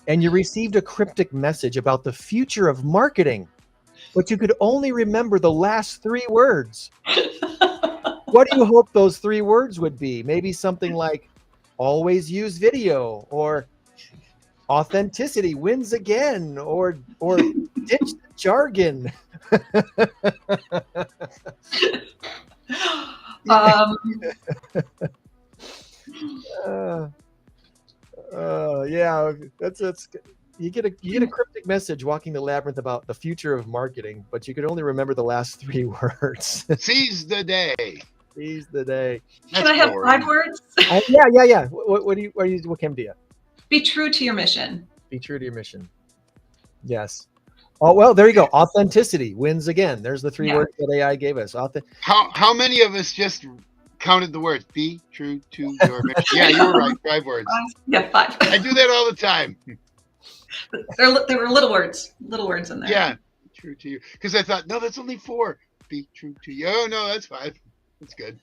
and you received a cryptic message about the future of marketing, but you could only remember the last 3 words, what do you hope those 3 words would be? Maybe something like always use video, or authenticity wins again, or ditch the jargon. Yeah, that's You get a cryptic message walking the labyrinth about the future of marketing, but you could only remember the last 3 words. Seize the day. Seize the day. Can That's I have boring. 5 words? Yeah. What came to you? Be true to your mission. Be true to your mission. Yes. Oh, well, there you go. Authenticity wins again. There's the 3 words that AI gave us. How many of us just counted the words? Be true to your mission. Yeah, you were right. 5 words. Yeah, 5. I do that all the time. There were little words in there. Yeah, true to you. Because I thought, no, that's only 4. Be true to you. Oh no, that's 5. That's good.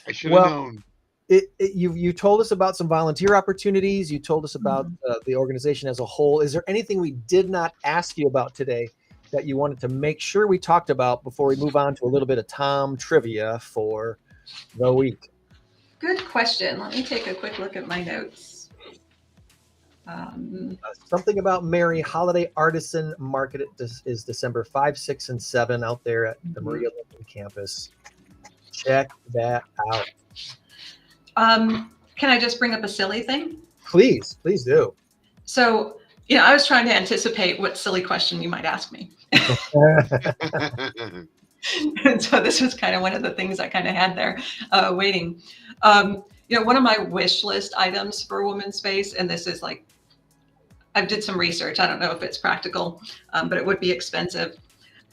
I should have known. You told us about some volunteer opportunities. You told us about the organization as a whole. Is there anything we did not ask you about today that you wanted to make sure we talked about before we move on to a little bit of Tom trivia for the week? Good question. Let me take a quick look at my notes. Something about Mary Holiday Artisan Market is December 5, 6, and 7 out there at the Maria Lincoln campus. Check that out. Can I just bring up a silly thing? Please do. So, I was trying to anticipate what silly question you might ask me. And so this was kind of one of the things I kind of had there waiting. One of my wish list items for Womanspace, and this is like, I did some research. I don't know if it's practical, but it would be expensive.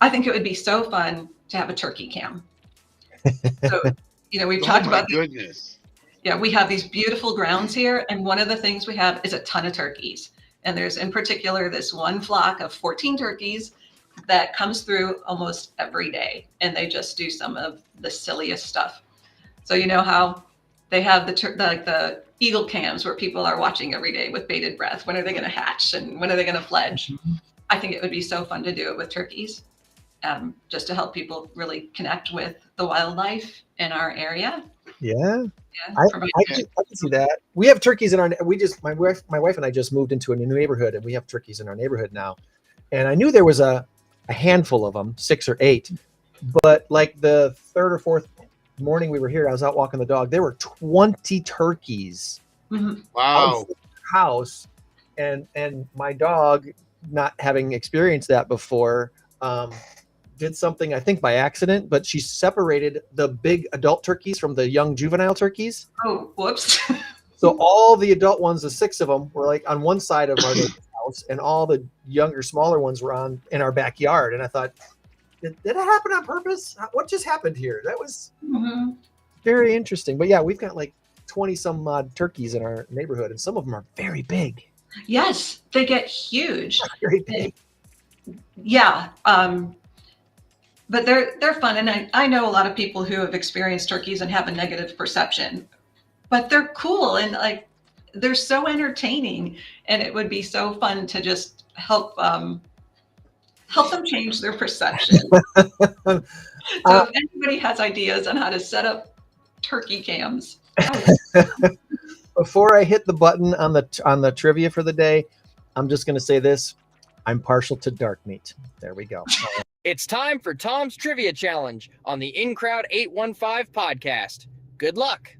I think it would be so fun to have a turkey cam. So, we've talked about goodness. Yeah, we have these beautiful grounds here, and one of the things we have is a ton of turkeys. And there's in particular this one flock of 14 turkeys that comes through almost every day, and they just do some of the silliest stuff. So you know how they have the eagle cams where people are watching every day with bated breath. When are they going to hatch, and when are they going to fledge? I think it would be so fun to do it with turkeys, just to help people really connect with the wildlife in our area. Yeah. I can see that. We have turkeys in our. My wife and I just moved into a new neighborhood, and we have turkeys in our neighborhood now. And I knew there was a handful of them, 6 or 8, but like the 3rd or 4th morning we were here, I was out walking the dog. There were 20 turkeys. Mm-hmm. Wow. House, and my dog, not having experienced that before, did something, I think by accident, but she separated the big adult turkeys from the young juvenile turkeys. Oh, whoops. So all the adult ones, the 6 of them, were like on one side of our house, and all the younger, smaller ones were in our backyard. And I thought, did it happen on purpose? What just happened here? That was very interesting. But yeah, we've got like 20 some odd turkeys in our neighborhood, and some of them are very big. Yes, they get huge. Very big. Yeah. But they're fun. And I know a lot of people who have experienced turkeys and have a negative perception, but they're cool, and like, they're so entertaining, and it would be so fun to just help them change their perception. So if anybody has ideas on how to set up turkey cams. Before I hit the button on the trivia for the day, I'm just going to say this. I'm partial to dark meat. There we go. It's time for Tom's Trivia Challenge on the In Crowd 815 podcast. Good luck.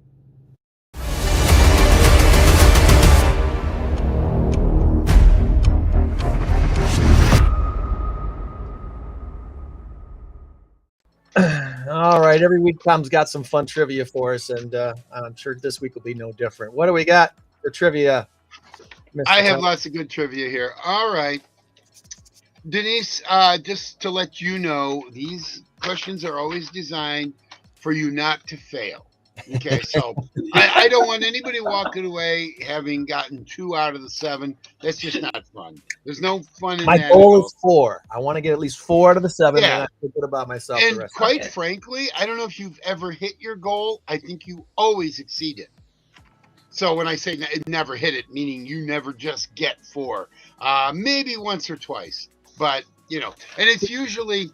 All right. Every week, Tom's got some fun trivia for us, and I'm sure this week will be no different. What do we got for trivia, Mr. I have Tom? lots of good trivia here. All right. Denise, just to let you know, these questions are always designed for you not to fail. Okay, so I don't want anybody walking away having gotten 2 out of the 7. That's just not fun. There's no fun in that. My goal is 4. I want to get at least 4 out of the 7. Yeah. And I feel good about myself. And the rest quite of it. frankly, I don't know if you've ever hit your goal. I think you always exceed it. So when I say never hit it, meaning you never just get 4, maybe once or twice. But, and it's usually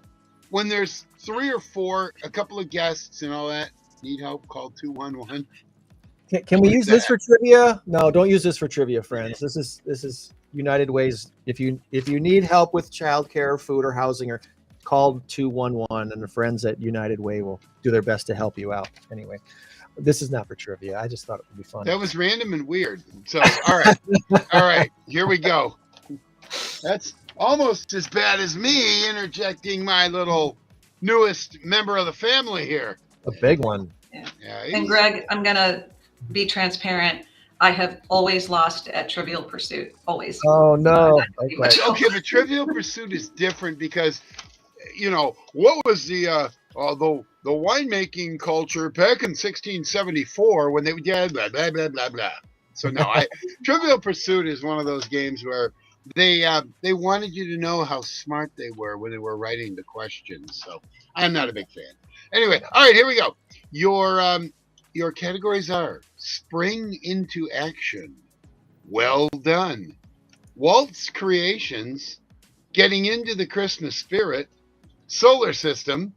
when there's 3 or 4, a couple of guests and all that. Need help? Call 211. Can we use this for trivia? No, don't use this for trivia, friends. This is United Way's. If you need help with childcare, food, or housing, or call 211, and the friends at United Way will do their best to help you out. Anyway, this is not for trivia. I just thought it would be fun. That was random and weird. So, all right. Here we go. That's almost as bad as me interjecting my little newest member of the family here. A big one. Yeah. Yeah, And he's- Greg, I'm gonna be transparent. I have always lost at Trivial Pursuit. Always. Oh no. But- Okay. okay, but Trivial Pursuit is different because, what was the winemaking culture back in 1674 when they did blah blah blah blah blah. So no, Trivial Pursuit is one of those games where they wanted you to know how smart they were when they were writing the questions. So I'm not a big fan. Anyway, all right, here we go. Your categories are Spring into Action, Well Done, Walt's Creations, Getting into the Christmas Spirit, Solar System.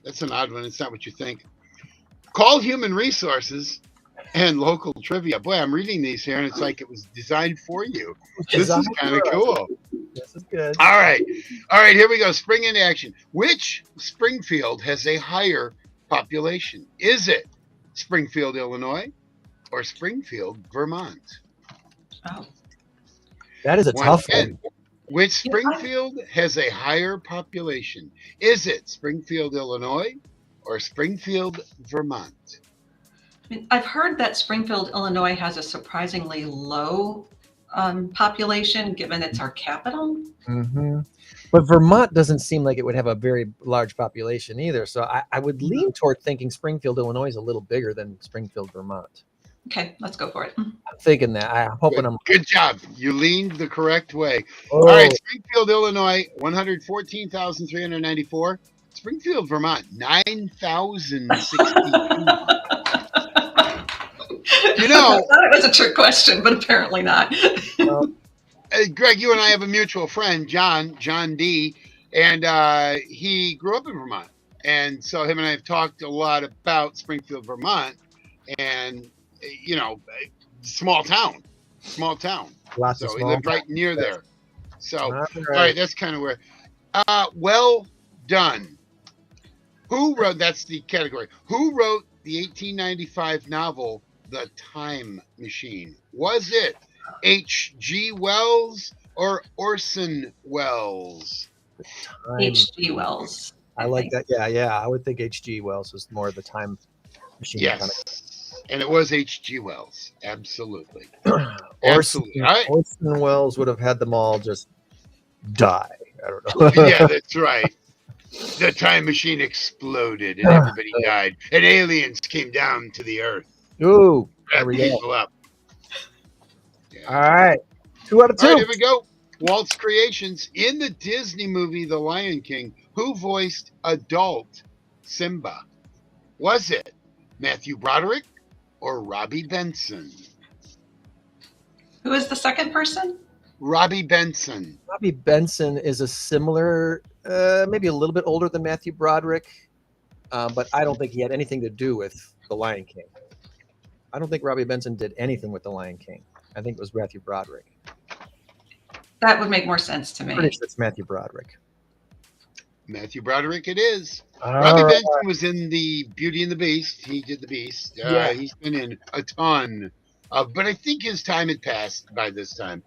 That's an odd one. It's not what you think. Call Human Resources, and Local Trivia. Boy, I'm reading these here, and it's like it was designed for you. This is kind of cool. This is good. All right. Here we go. Spring into Action. Which Springfield has a higher population? Is it Springfield, Illinois, or Springfield, Vermont? Oh, That is a tough again. one. Which Springfield has a higher population? Is it Springfield, Illinois, or Springfield, Vermont? I mean, I've heard that Springfield, Illinois has a surprisingly low population, given it's our capital. Mm-hmm. But Vermont doesn't seem like it would have a very large population either. So I would lean toward thinking Springfield, Illinois is a little bigger than Springfield, Vermont. Okay, let's go for it. I'm thinking that. I'm hoping Good job. You leaned the correct way. Oh, All right, Springfield, Illinois, 114,394. Springfield, Vermont, 9,062. I thought it was a trick question, but apparently not. Greg, you and I have a mutual friend, John D., and he grew up in Vermont. And so him and I have talked a lot about Springfield, Vermont, and, small town. lots of So he small lived right near there. So, All all right. right, that's kind of where. Well done. Who wrote, that's the category. Who wrote the 1895 novel, The Time Machine? Was it H.G. Wells or Orson Welles? H.G. Wells. I like that. Yeah. I would think H.G. Wells was more of the time machine. Yes. And it was H.G. Wells. Absolutely. Orson, Absolutely. All right. Orson Welles would have had them all just die. I don't know. Yeah, that's right. The time machine exploded and everybody died. And aliens came down to the earth. Ooh, there Wrapped we go. people up. Yeah. All right. 2 out of 2. All right, here we go. Walt's Creations. In the Disney movie The Lion King, who voiced adult Simba? Was it Matthew Broderick or Robbie Benson? Who is the second person? Robbie Benson. Robbie Benson is a similar, maybe a little bit older than Matthew Broderick, but I don't think he had anything to do with The Lion King. I don't think Robbie Benson did anything with The Lion King. I think it was Matthew Broderick. That would make more sense to me. Pretty sure it's Matthew Broderick. Matthew Broderick it is. All Robbie right. Benson was in the Beauty and the Beast. He did the Beast. Yeah. He's been in a ton of, but I think his time had passed by this time.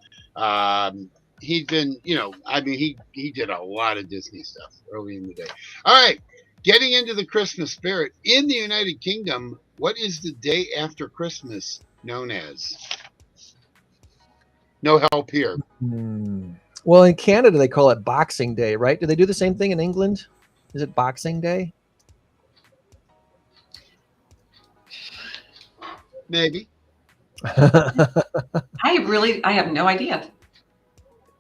He'd been, he did a lot of Disney stuff early in the day. All right. Getting into the Christmas spirit. In the United Kingdom, what is the day after Christmas known as? No help here. Well, in Canada, they call it Boxing Day, right? Do they do the same thing in England? Is it Boxing Day? Maybe. I have no idea.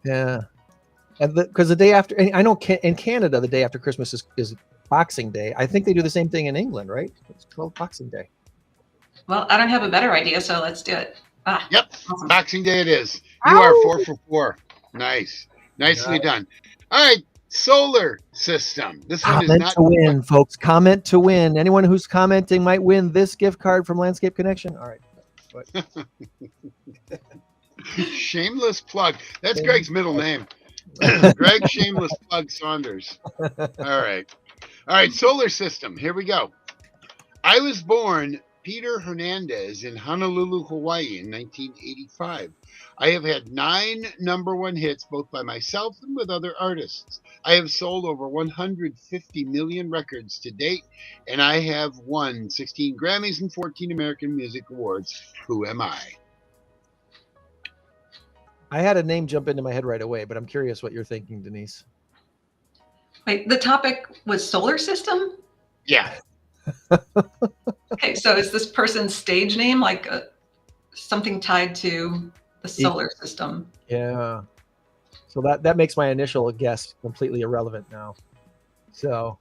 Yeah. And because the day after, and I know in Canada, the day after Christmas is Boxing Day. I think they do the same thing in England, right? It's called Boxing Day. Well, I don't have a better idea, so let's do it. Yep. Awesome. Boxing Day it is. You are 4 for 4. Nice. Nicely done. All right. Solar system. This one is Comment not to win, folks. Comment to win. Anyone who's commenting might win this gift card from Landscape Connection. All right. Shameless plug. That's Greg's middle name. Greg Shameless Plug Saunders. All right. Solar system. Here we go. I was born Peter Hernandez in Honolulu, Hawaii in 1985. I have had 9 #1 hits both by myself and with other artists. I have sold over 150 million records to date, and I have won 16 Grammys and 14 American Music Awards. Who am I? I had a name jump into my head right away, but I'm curious what you're thinking, Denise. Wait, the topic was solar system? Yeah. Okay, so is this person's stage name like something tied to the solar system? Yeah. So that makes my initial guess completely irrelevant now. So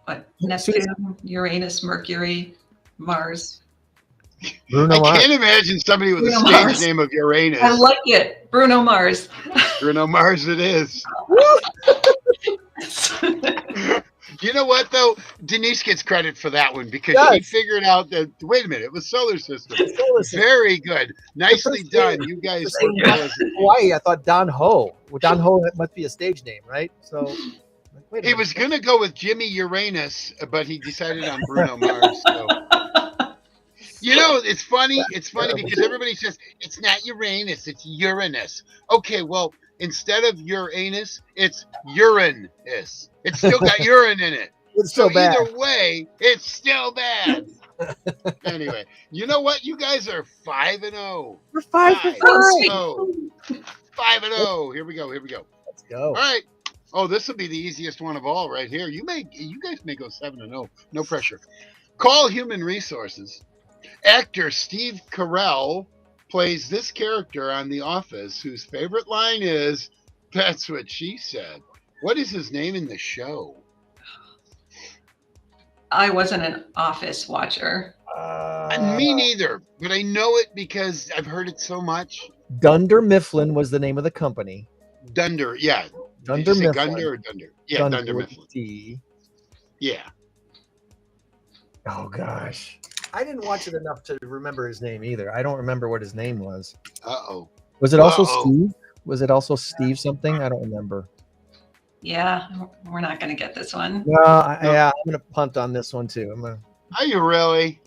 What, Neptune, Uranus, Mercury, Mars? Bruno I Mars. can't imagine somebody with a Bruno stage Mars. name of Uranus. I like it. Bruno Mars. Bruno Mars it is. You know what, though? Denise gets credit for that one because she Yes. figured out that, wait a minute, it was solar system. Solar system. Very good. Nicely first done. name- You guys first worked name well as a team. Hawaii, I thought Don Ho. Well, Don Ho must be a stage name, right? So wait a He minute. was going to go with Jimmy Uranus, but he decided on Bruno Mars. So. You know, it's funny. It's funny because everybody says it's not Uranus, it's Uranus. Okay, well, instead of Uranus, it's Uranus. It's still got urine in it. It's So so bad. either way, it's still bad. Anyway, you know what? You guys are 5-0. We're 5 for 5. Oh, sweet. 5-0. Here we go. Let's go. All right. Oh, this will be the easiest one of all right here. You guys may go 7-0. No pressure. Call Human Resources. Actor Steve Carell plays this character on The Office whose favorite line is, "That's what she said." What is his name in the show? I wasn't an Office watcher. Me neither, but I know it because I've heard it so much. Dunder Mifflin was the name of the company. Dunder, yeah. Did Dunder you say Mifflin. Gunder or Dunder? Yeah, Dunder with Mifflin. a T. Yeah. Oh gosh. I didn't watch it enough to remember his name either. I don't remember what his name was. Uh-oh. Was it also Uh-oh. Steve? Was it also Steve something? I don't remember. Yeah, we're not going to get this one. No, No. yeah, I'm gonna punt on this one too. Are you really?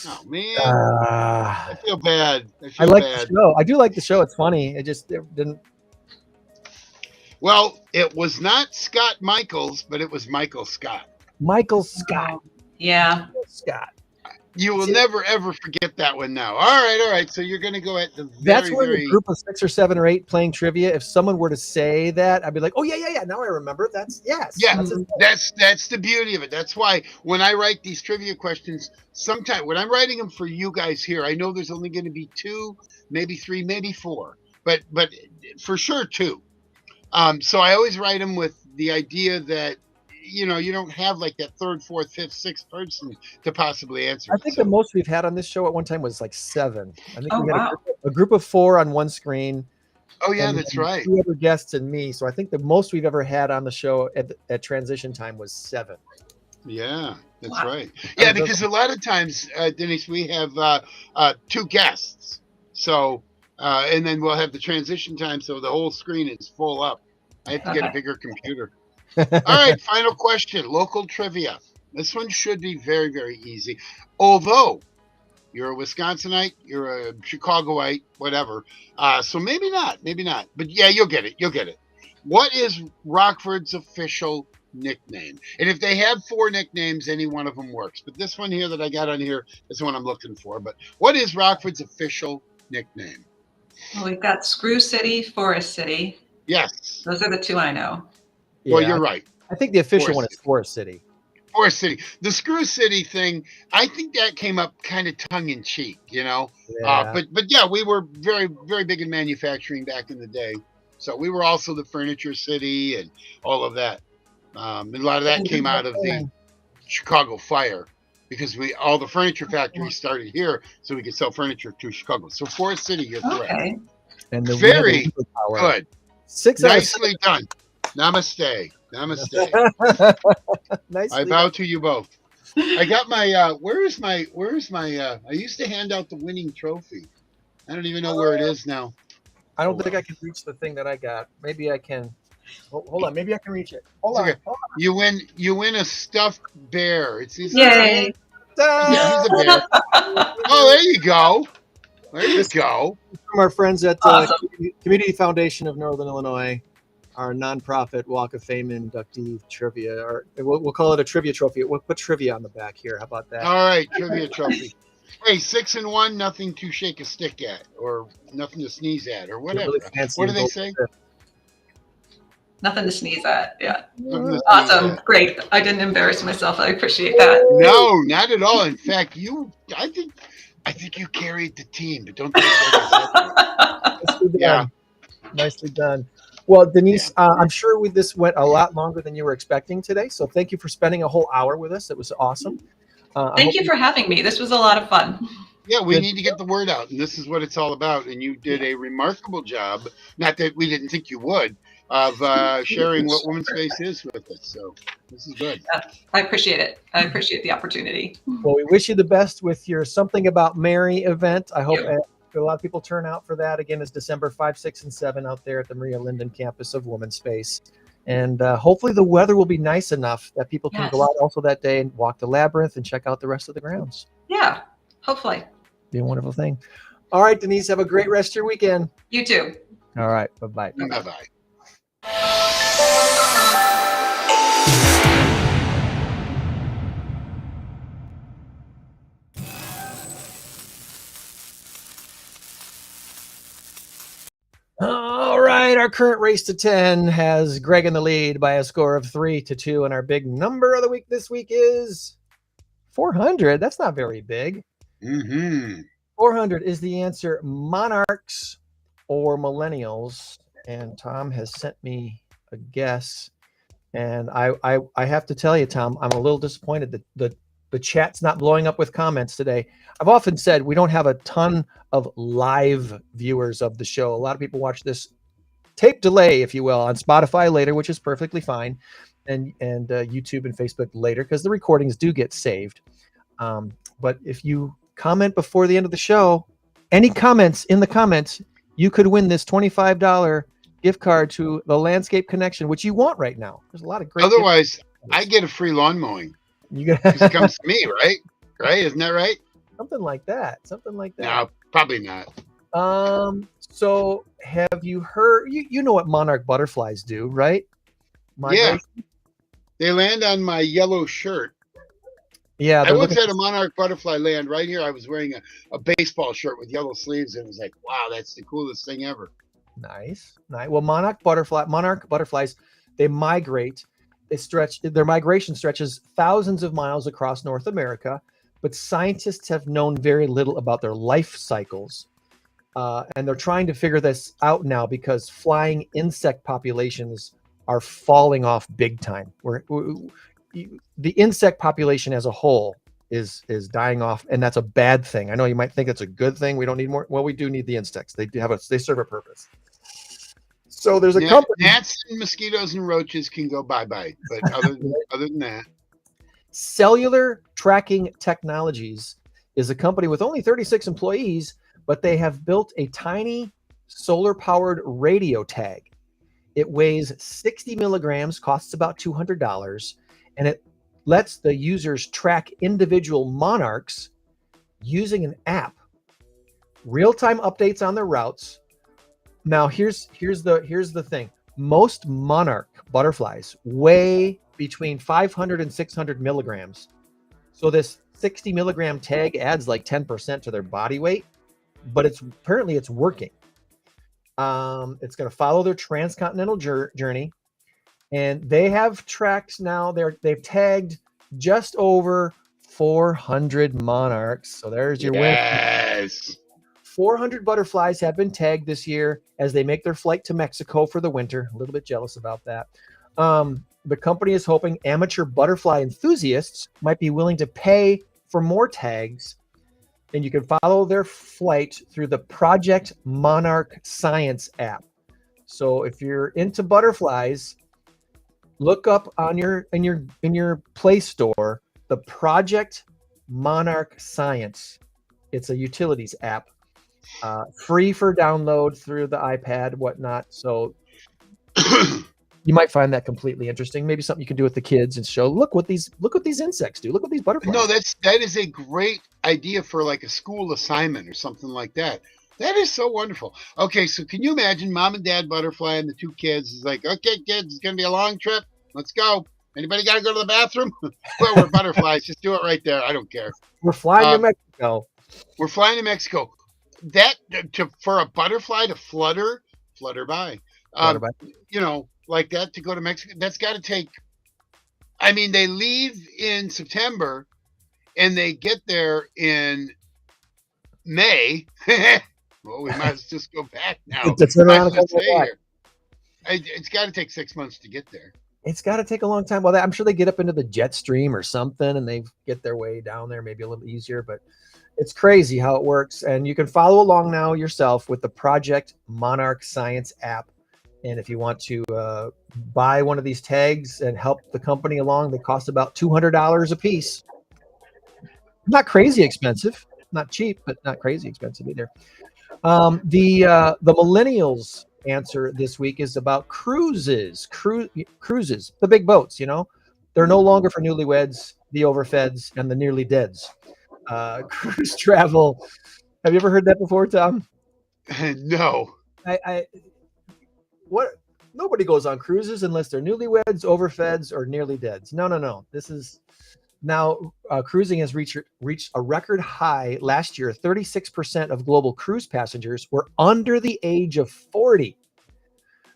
Oh, man. I feel bad. I like the show. I do like the show. It's funny. It didn't. Well, it was not Scott Michaels, but it was Michael Scott. Michael Scott. Yeah. Scott. You will never, ever forget that one now. All right. So you're going to go at the That's very, where very... the group of 6 or 7 or 8 playing trivia. If someone were to say that, I'd be like, "Oh yeah. Now I remember. That's yes. Yeah, That's that's the beauty of it. That's why when I write these trivia questions, sometimes when I'm writing them for you guys here, I know there's only going to be 2, maybe 3, maybe 4, but for sure 2. So I always write them with the idea that you don't have like that 3rd, 4th, 5th, 6th person to possibly answer. I think the most we've had on this show at one time was like 7. I think Oh, we had wow. a group of 4 on one screen. Oh yeah, and that's then right. 2 other guests and me. So I think the most we've ever had on the show at transition time was 7. Yeah, that's Wow. right. Yeah, because a lot of times, Denise, we have 2 guests. So, and then we'll have the transition time, so the whole screen is full up. I have to get a bigger computer. All right, final question. Local trivia. This one should be very, very easy. Although you're a Wisconsinite, you're a Chicagoite, whatever. So maybe not. But yeah, you'll get it. What is Rockford's official nickname? And if they have 4 nicknames, any one of them works. But this one here that I got on here is the one I'm looking for. But what is Rockford's official nickname? Well, we've got Screw City, Forest City. Yes. Those are the 2 I know. Well, you're right. I think the official Forest one is Forest City. Forest City. The Screw City thing, I think that came up kind of tongue in cheek, Yeah. But yeah, we were very, very big in manufacturing back in the day. So we were also the furniture city and all of that. And a lot of that came out of the Chicago fire because all the furniture factories started here so we could sell furniture to Chicago. So Forest City, you're correct. Okay. And the Very we had the power. Good. 6 out of Nicely done. Namaste. Nicely I bow to you both. I got my where's my I used to hand out the winning trophy. I don't even know where it is now. I don't think I can reach the thing that I got. Maybe I can. Hold on. Maybe I can reach it. Hold It's on. okay. You win a stuffed bear. It's these Yay. He's a bear. Oh, there you go. There you go. From our friends at Awesome. Community Foundation of Northern Illinois, our nonprofit Walk of Fame inductee trivia, or we'll call it a trivia trophy. We'll put trivia on the back here. How about that? All right, trivia trophy. Hey, 6-1, nothing to shake a stick at, or nothing to sneeze at, or whatever. Really fancy What do and they gold say? tip. Nothing to sneeze at. Yeah. Nothing to sneeze Awesome. at. Great. I didn't embarrass myself. I appreciate that. No, not at all. In fact, I think you carried the team, but don't think that. Nicely done. Yeah. Nicely done. Well, Denise, I'm sure this went a lot longer than you were expecting today. So thank you for spending a whole hour with us. It was awesome. Thank you for having me. This was a lot of fun. Yeah, we need to get the word out, and this is what it's all about. And you did a remarkable job. Not that we didn't think you would, of sharing what Womanspace is with us. So this is good. I appreciate it. I appreciate the opportunity. Well, we wish you the best with your Something About Mary event. I hope Yeah. a lot of people turn out for that. Again, it's December 5, 6, and 7 out there at the Maria Linden campus of Womanspace. And hopefully the weather will be nice enough that people can go out also that day and walk the labyrinth and check out the rest of the grounds. Yeah, hopefully. Be a wonderful thing. All right, Denise, have a great rest of your weekend. You too. All right, bye-bye. Bye-bye. All right, our current race to 10 has Greg in the lead by a score of 3-2, and our big number of the week this week is 400. That's not very big. 400 is the answer. Monarchs or millennials? And Tom has sent me a guess, and I have to tell you, Tom, I'm a little disappointed that the chat's not blowing up with comments today. I've often said we don't have a ton of live viewers of the show. A lot of people watch this tape delay, if you will, on Spotify later, which is perfectly fine, and YouTube and Facebook later, because the recordings do get saved. But if you comment before the end of the show, any comments in the comments, you could win this $25 gift card to the Landscape Connection, which you want right now. There's a lot of great. Otherwise, I get a free lawn mowing. You got Because it comes to me, right? Right? Isn't that right? something like that. Something like that. No, probably not. So have you heard? You know what monarch butterflies do, right? Yeah. They land on my yellow shirt. Yeah. I once had a monarch butterfly land right here. I was wearing a baseball shirt with yellow sleeves, and it was like, wow, that's the coolest thing ever. Nice. Well, monarch butterflies, they migrate. Their migration stretches thousands of miles across North America, but scientists have known very little about their life cycles. And they're trying to figure this out now because flying insect populations are falling off big time. The insect population as a whole is dying off, and that's a bad thing. I know you might think it's a good thing. We don't need more. Well, we do need the insects. They serve a purpose. So there's a company. Gnats and mosquitoes and roaches can go bye-bye, but other than that. Cellular Tracking Technologies is a company with only 36 employees, but they have built a tiny solar-powered radio tag. It weighs 60 milligrams, costs about $200, and it lets the users track individual monarchs using an app. Real-time updates on their routes. Now, here's the thing. Most monarch butterflies weigh between 500 and 600 milligrams. So this 60 milligram tag adds like 10% to their body weight, but apparently it's working. It's going to follow their transcontinental journey, and they have tracked now. They've tagged just over 400 monarchs. So there's your win. Yes. 400 butterflies have been tagged this year as they make their flight to Mexico for the winter. A little bit jealous about that. The company is hoping amateur butterfly enthusiasts might be willing to pay for more tags, and you can follow their flight through the Project Monarch Science app. So if you're into butterflies, look up on in your Play Store the Project Monarch Science. It's a utilities app. Free for download through the iPad, whatnot. So you might find that completely interesting. Maybe something you can do with the kids and show, look what these insects do. Look what these butterflies. No, that is a great idea for like a school assignment or something like that. That is so wonderful. Okay, so can you imagine mom and dad butterfly and the two kids is like, okay, kids, it's gonna be a long trip. Let's go. Anybody got to go to the bathroom? Well, we're butterflies. Just do it right there. I don't care. We're flying to Mexico. We're flying to Mexico. That for a butterfly to flutter by. You know, like that to go to Mexico. That's got to take. I mean, they leave in September, and they get there in May. Well, we might just go back now. It's got to take 6 months to get there. It's got to take a long time. Well, I'm sure they get up into the jet stream or something, and they get their way down there, maybe a little easier. But it's crazy how it works, and you can follow along now yourself with the Project Monarch Science app. And if you want to buy one of these tags and help the company along, they cost about $200 a piece. Not crazy expensive, not cheap, but not crazy expensive either. The millennials answer this week is about cruises, the big boats. You know, they're no longer for newlyweds, the overfeds, and the nearly deads. Cruise travel. Have you ever heard that before, Tom? No. Nobody goes on cruises unless they're newlyweds, overfeds, or nearly deads. No. This is now cruising has reached a record high last year. 36% of global cruise passengers were under the age of 40.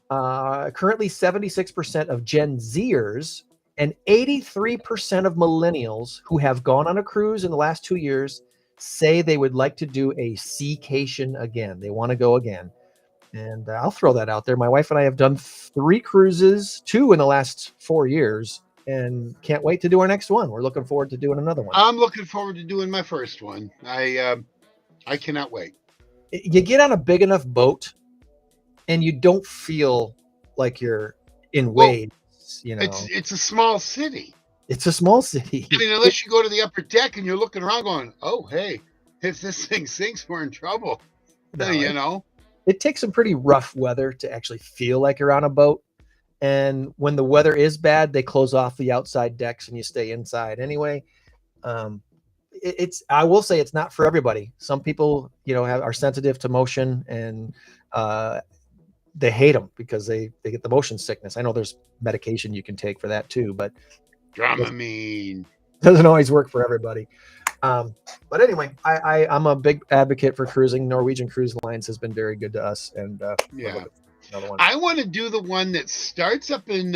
Currently, 76% of Gen Zers and 83% of millennials who have gone on a cruise in the last 2 years say they would like to do a seacation again. They want to go again. And I'll throw that out there. My wife and I have done 3 cruises, 2 in the last 4 years, and can't wait to do our next one. We're looking forward to doing another one. I'm looking forward to doing my first one. I cannot wait. You get on a big enough boat, and you don't feel like you're in waves. You know, it's a small city. It's a small city. I mean, unless you go to the upper deck and you're looking around, going, "Oh, hey, if this thing sinks, we're in trouble." You know. It takes some pretty rough weather to actually feel like you're on a boat. And when the weather is bad, they close off the outside decks and you stay inside anyway. I will say it's not for everybody. Some people, you know, are sensitive to motion, and they hate them because they get the motion sickness. I know there's medication you can take for that too, but Dramamine doesn't always work for everybody. But anyway, I'm a big advocate for cruising. Norwegian Cruise Lines has been very good to us, and yeah. Another one. I want to do the one that starts up in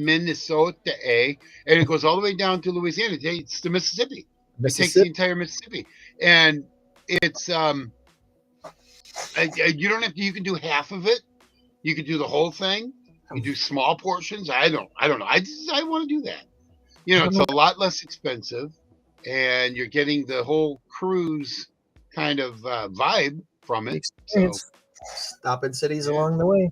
Minnesota, and it goes all the way down to Louisiana. It's the Mississippi. It takes the entire Mississippi, and it's you don't have to. You can do half of it. You can do the whole thing. You do small portions. I don't know. I want to do that. You know, it's a lot less expensive, and you're getting the whole cruise kind of vibe from it. So, stop in cities along the way.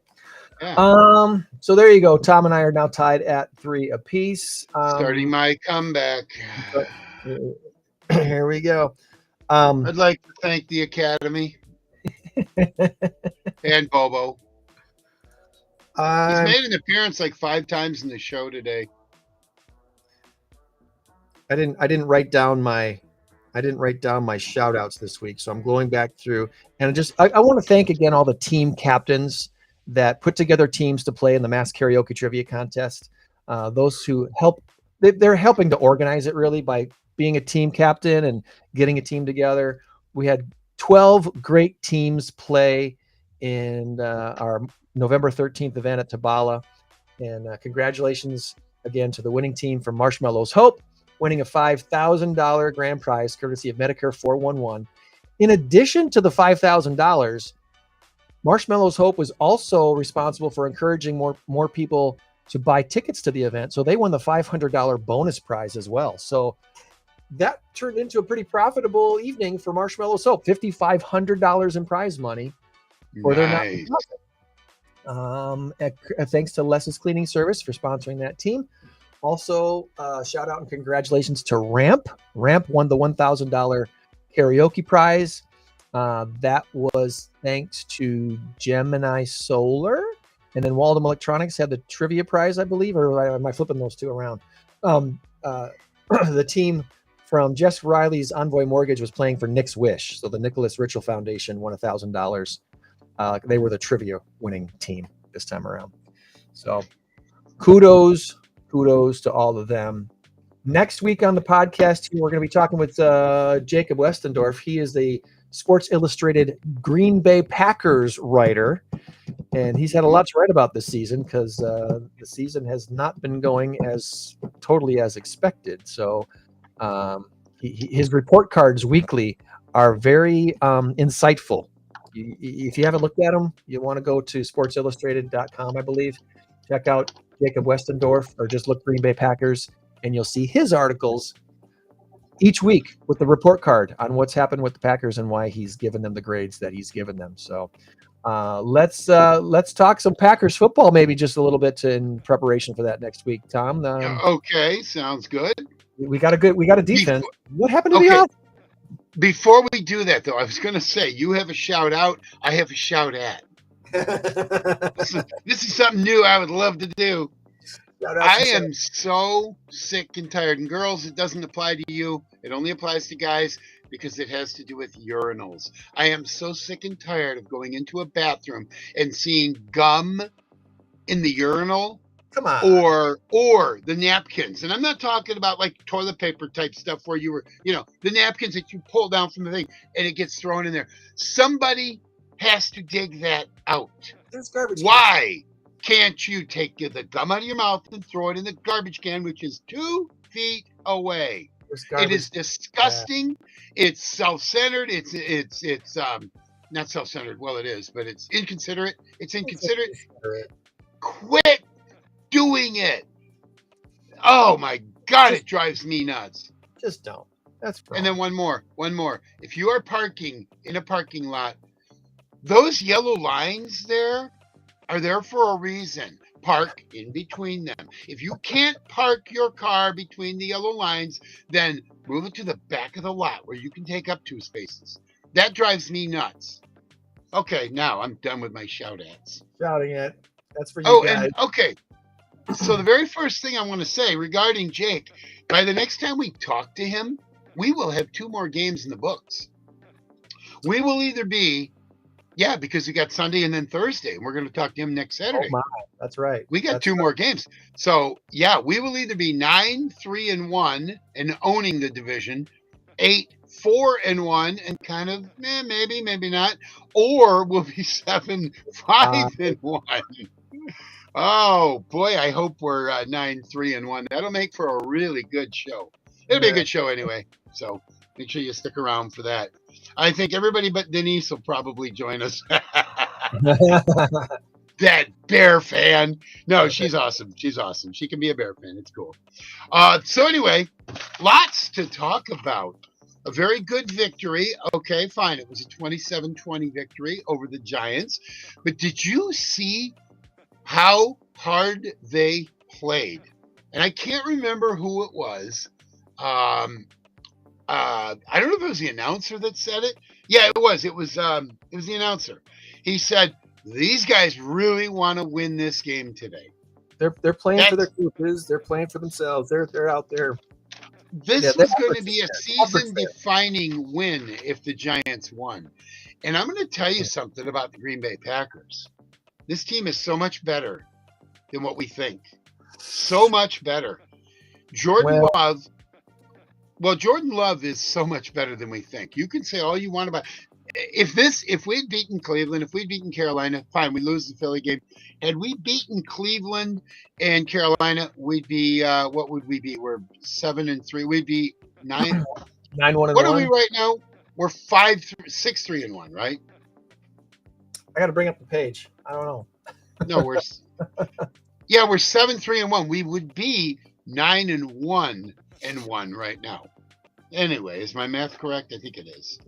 Yeah. So there you go. Tom and I are now tied at 3 apiece. Starting my comeback. Here we go. I'd like to thank the Academy and Bobo. He's made an appearance like 5 times in the show today. I didn't write down my shout outs this week, so I'm going back through, and I want to thank again all the team captains that put together teams to play in the Mass Karaoke Trivia Contest. Those who help, they're helping to organize it really by being a team captain and getting a team together. We had 12 great teams play in our November 13th event at Tabala, and congratulations again to the winning team from Marshmallows Hope, winning a $5,000 grand prize courtesy of Medicare 411. In addition to the $5,000, Marshmallows Hope was also responsible for encouraging more people to buy tickets to the event. So they won the $500 bonus prize as well. So that turned into a pretty profitable evening for Marshmallows Hope. $5,500 in prize money for their not-for-profit. Thanks to Les's Cleaning Service for sponsoring that team. Also, shout out and congratulations to Ramp. Ramp won the $1,000 karaoke prize. That was thanks to Gemini Solar And then Waldom Electronics had the trivia prize, I believe, or am I flipping those two around? The team from Jess Riley's Envoy Mortgage was playing for Nick's Wish. So the Nicholas Ritchell Foundation won $1,000. They were the trivia winning team this time around. So kudos to all of them. Next week on the podcast, we're going to be talking with Jacob Westendorf. He is the Sports Illustrated Green Bay Packers writer, and he's had a lot to write about this season because the season has not been going as totally as expected. So his report cards weekly are very insightful. If you haven't looked at them, you want to go to sportsillustrated.com, I believe. Check out Jacob Westendorf or just look Green Bay Packers, and you'll see his articles each week with the report card on what's happened with the Packers and why he's given them the grades that he's given them. So let's talk some Packers football, maybe just a little bit in preparation for that next week. Tom, okay, sounds good. We got a defense. What happened to the offense? Before we do that, though, I was going to say you have a shout out. I have a shout at. This is something new I would love to do. I am so sick and tired. And girls, it doesn't apply to you. It only applies to guys because it has to do with urinals. I am so sick and tired of going into a bathroom and seeing gum in the urinal. Come on. Or the napkins. And I'm not talking about like toilet paper type stuff where you were, the napkins that you pull down from the thing and it gets thrown in there. Somebody has to dig that out. There's garbage. Why can't you take the gum out of your mouth and throw it in the garbage can, which is 2 feet away? It is disgusting. Yeah. It's self-centered. It's not self-centered. Well, it is, but it's inconsiderate. It's inconsiderate. Quit doing it. Oh my God, it drives me nuts. Just don't. That's wrong. And then one more. If you are parking in a parking lot, those yellow lines there are there for a reason. Park in between them. If you can't park your car between the yellow lines, then move it to the back of the lot where you can take up 2 spaces. That drives me nuts. Okay, now I'm done with my shout-outs. Shouting it. That's for you guys. And okay. So the very first thing I want to say regarding Jake, by the next time we talk to him, we will have 2 more games in the books. We will either be, because we got Sunday and then Thursday, and we're going to talk to him next Saturday. Oh my, that's right. We got 2 more games. So we will either be 9-3-1 and owning the division, 8-4-1 and kind of maybe not, or we'll be 7-5-1. Oh boy, I hope we're 9-3-1. That'll make for a really good show. It'll be a good show anyway. So make sure you stick around for that. I think everybody but Denise will probably join us. That Bear fan. No, she's awesome. She's awesome. She can be a Bear fan. It's cool. So anyway, lots to talk about. A very good victory. Okay, fine. It was a 27-20 victory over the Giants. But did you see how hard they played? And I can't remember who it was. I don't know if it was the announcer that said it. Yeah, it was. It was the announcer. He said, these guys really want to win this game today. They're playing for their coaches. They're playing for themselves. They're out there. This was going to be a season-defining win if the Giants won. And I'm going to tell you something about the Green Bay Packers. This team is so much better than what we think. So much better. Jordan Love is so much better than we think. You can say all you want about if we'd beaten Cleveland, if we'd beaten Carolina, fine, we lose the Philly game. Had we beaten Cleveland and Carolina, we'd be what would we be? We're 7-3. We'd be 9-1. What are we right now? We're 6-3-1, right? I got to bring up the page. I don't know. No, we're 7-3-1. We would be 9-1 right now. Anyway, is my math correct? I think it is.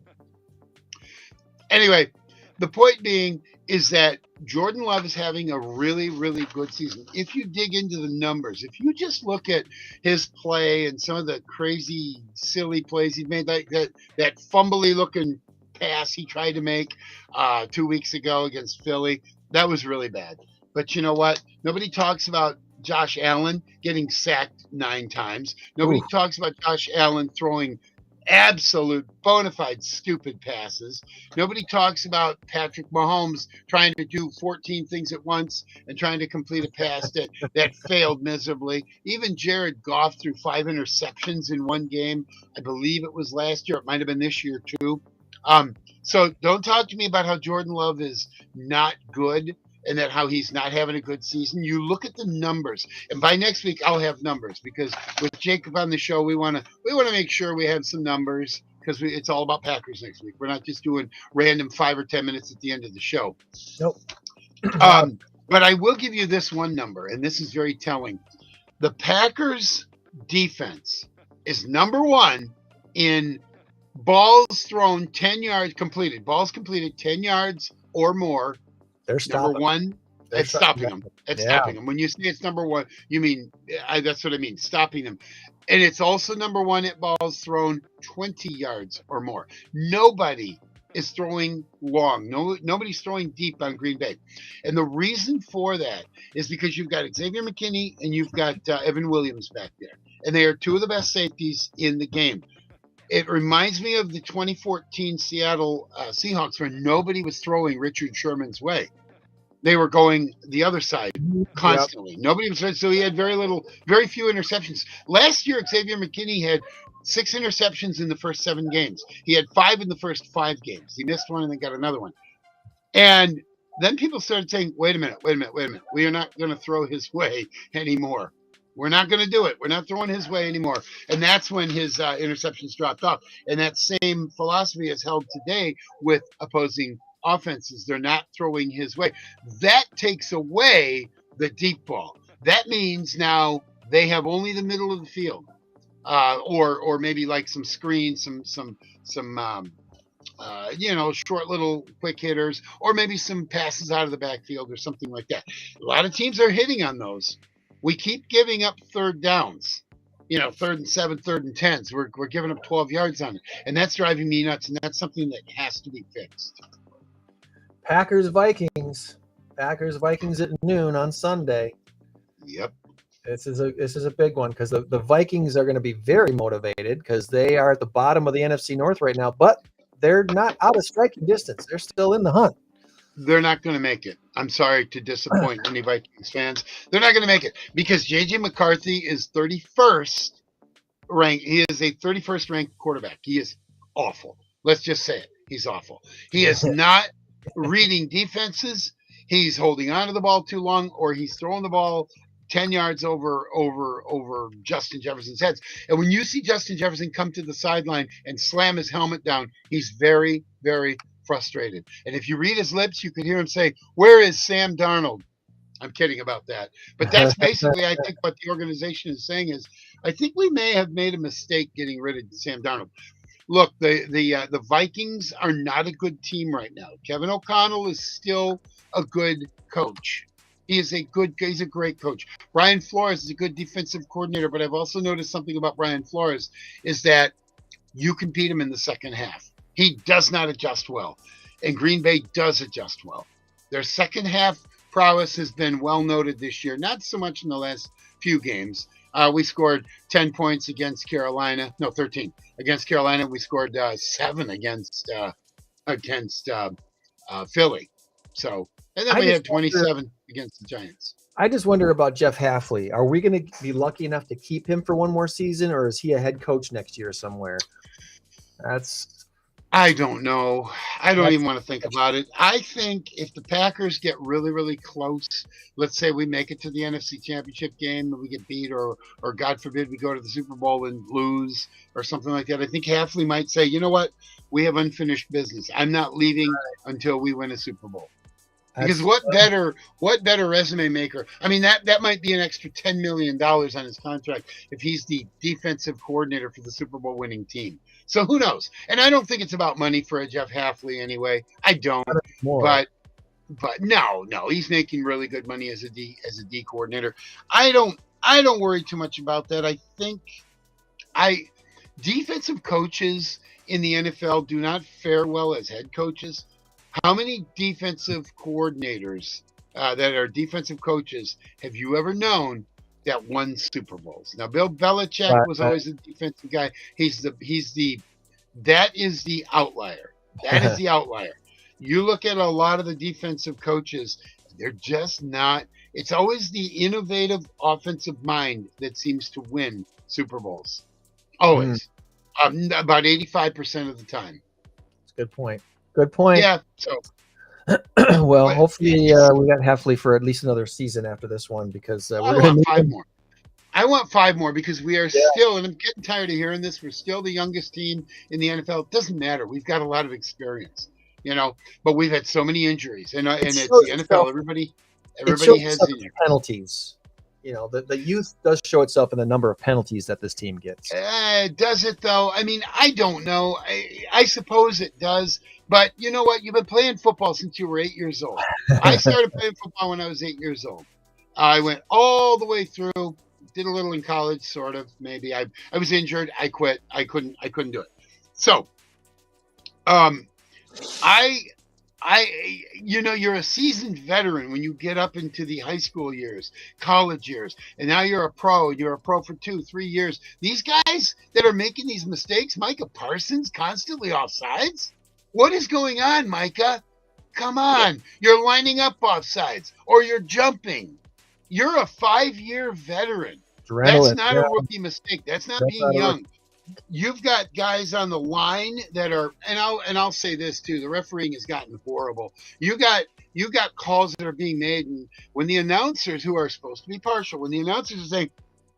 Anyway, the point being is that Jordan Love is having a really, really good season. If you dig into the numbers, if you just look at his play and some of the crazy, silly plays he made, like that fumbly-looking pass he tried to make 2 weeks ago against Philly, that was really bad. But you know what? Nobody talks about Josh Allen getting sacked 9 times. Nobody Oof. talks about Josh Allen throwing absolute bona fide stupid passes. Nobody talks about Patrick Mahomes trying to do 14 things at once and trying to complete a pass that failed miserably. Even Jared Goff threw 5 interceptions in one game. I believe it was last year. It might have been this year too. So don't talk to me about how Jordan Love is not good and that how he's not having a good season. You look at the numbers, and by next week I'll have numbers because with Jacob on the show, we want to make sure we have some numbers because it's all about Packers next week. We're not just doing random 5 or 10 minutes at the end of the show. Nope. But I will give you this one number, and this is very telling. The Packers defense is number 1 in balls thrown 10 yards completed. Balls completed 10 yards or more. They're stopping. Number 1, it's stopping them. It's stopping them. When you say it's number 1, you mean that's what I mean, stopping them. And it's also number 1 at balls thrown 20 yards or more. Nobody is throwing long. Nobody's throwing deep on Green Bay. And the reason for that is because you've got Xavier McKinney and you've got Evan Williams back there. And they are 2 of the best safeties in the game. It reminds me of the 2014 Seattle Seahawks where nobody was throwing Richard Sherman's way. They were going the other side constantly. Yep. Nobody was, so he had very few interceptions. Last year, Xavier McKinney had 6 interceptions in the first 7 games. He had 5 in the first 5 games. He missed one and then got another one. And then people started saying, wait a minute. We are not going to throw his way anymore. We're not going to do it. We're not throwing his way anymore. And that's when his interceptions dropped off. And that same philosophy is held today with opposing offenses. They're not throwing his way. That takes away the deep ball. That means now they have only the middle of the field, or maybe like some screens, some short little quick hitters, or maybe some passes out of the backfield or something like that. A lot of teams are hitting on those. We keep giving up third downs, 3rd and 7, 3rd and 10s. We're giving up 12 yards on it, and that's driving me nuts. And that's something that has to be fixed. Packers Vikings at noon on Sunday. Yep. This is a big one because the Vikings are going to be very motivated because they are at the bottom of the NFC North right now, but they're not out of striking distance. They're still in the hunt. They're not going to make it. I'm sorry to disappoint any Vikings fans. They're not going to make it because J.J. McCarthy is 31st ranked. He is a 31st ranked quarterback. He is awful. Let's just say it. He's awful. He is not reading defenses. He's holding on to the ball too long, or he's throwing the ball 10 yards over Justin Jefferson's heads. And when you see Justin Jefferson come to the sideline and slam his helmet down, he's very, very frustrated. And if you read his lips, you could hear him say, "Where is Sam Darnold?" I'm kidding about that. But that's basically, I think, what the organization is saying is, I think we may have made a mistake getting rid of Sam Darnold. Look, the Vikings are not a good team right now. Kevin O'Connell is still a good coach. He's a great coach. Brian Flores is a good defensive coordinator, but I've also noticed something about Brian Flores is that you can beat him in the second half. He does not adjust well, and Green Bay does adjust well. Their second half prowess has been well noted this year, not so much in the last few games. We scored 10 points against Carolina. No, 13 against Carolina. We scored 7 against Philly. So, and then we had 27 against the Giants. I just wonder about Jeff Hafley. Are we going to be lucky enough to keep him for one more season, or is he a head coach next year somewhere? I don't know. I don't even want to think about it. I think if the Packers get really, really close, let's say we make it to the NFC Championship game and we get beat, or God forbid we go to the Super Bowl and lose or something like that, I think Hafley might say, you know what? We have unfinished business. I'm not leaving until we win a Super Bowl. Because what better resume maker? I mean, that might be an extra $10 million on his contract if he's the defensive coordinator for the Super Bowl winning team. So who knows? And I don't think it's about money for a Jeff Hafley anyway. I don't. But no, he's making really good money as a D coordinator. I don't worry too much about that. I think defensive coaches in the NFL do not fare well as head coaches. How many defensive coordinators that are defensive coaches have you ever known that won Super Bowls? Now, Bill Belichick was always a defensive guy. That is the outlier. That is the outlier. You look at a lot of the defensive coaches, they're just not. It's always the innovative offensive mind that seems to win Super Bowls. Always. About 85% of the time. Good point. Good point. Yeah. So, well, but hopefully we got Heffley for at least another season after this one, because I we're going to want need 5 him. more. I want 5 more because we are still, and I'm getting tired of hearing this, we're still the youngest team in the NFL. It doesn't matter. We've got a lot of experience, but we've had so many injuries, and it's the NFL. Everybody has penalties. The youth does show itself in the number of penalties that this team gets. Does it though? I mean, I don't know. I suppose it does. But you know what? You've been playing football since you were 8 years old. I started playing football when I was 8 years old. I went all the way through. Did a little in college, sort of. Maybe I was injured. I quit. I couldn't do it. So, you're a seasoned veteran when you get up into the high school years, college years, and now you're a pro. You're a pro for 2-3 years. These guys that are making these mistakes, Micah Parsons, constantly offsides. What is going on, Micah? Come on. You're lining up offsides, or you're jumping. You're a 5-year veteran. That's not a rookie mistake. That's not being young. You've got guys on the line that are, and I'll say this too: the refereeing has gotten horrible. You got calls that are being made, and when the announcers, who are supposed to be partial, when the announcers are saying,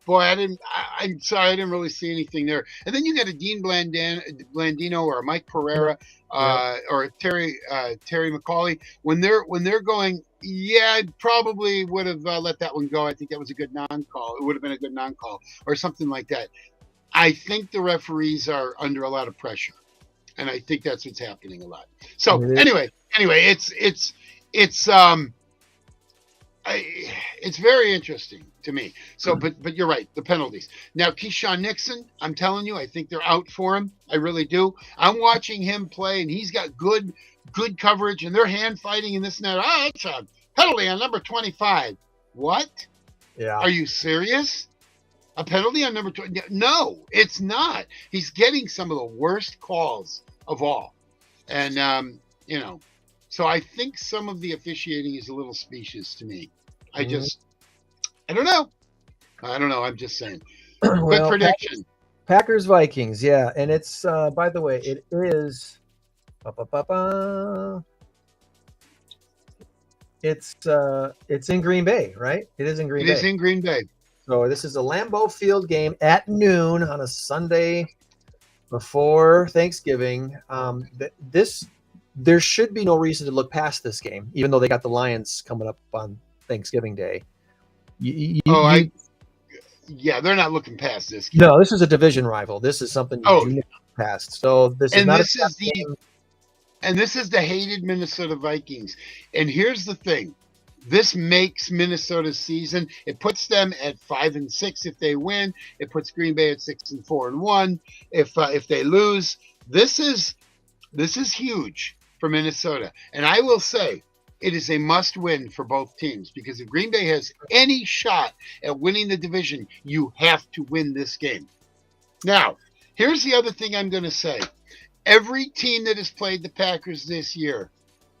"Boy, I'm sorry, I didn't really see anything there," and then you got a Dean Blandino or a Mike Pereira or a Terry McCauley when they're going, yeah, I probably would have let that one go. I think that was a good non-call. It would have been a good non-call or something like that. I think the referees are under a lot of pressure, and I think that's what's happening a lot. So anyway, it's very interesting to me. So, but you're right, the penalties. Now, Keyshawn Nixon, I'm telling you, I think they're out for him. I really do. I'm watching him play, and he's got good coverage, and they're hand fighting and this and that. Oh, it's a penalty on number 25. What? Yeah. Are you serious? A penalty on number 20? No, it's not. He's getting some of the worst calls of all. And, so I think some of the officiating is a little specious to me. I don't know. I'm just saying. Quick prediction. Packers Vikings. Yeah. And it's, by the way, it is, it's in Green Bay, right? It is in Green Bay. It is in Green Bay. So this is a Lambeau Field game at noon on a Sunday before Thanksgiving. There should be no reason to look past this game, even though they got the Lions coming up on Thanksgiving Day. They're not looking past this game. No, this is a division rival. This is something you do not look past. So this is not this is the hated Minnesota Vikings. And here's the thing. This makes Minnesota's season. It puts them at 5-6 if they win. It puts Green Bay at 6-4-1 if they lose. This is huge for Minnesota. And I will say it is a must-win for both teams, because if Green Bay has any shot at winning the division, you have to win this game. Now, here's the other thing I'm going to say. Every team that has played the Packers this year,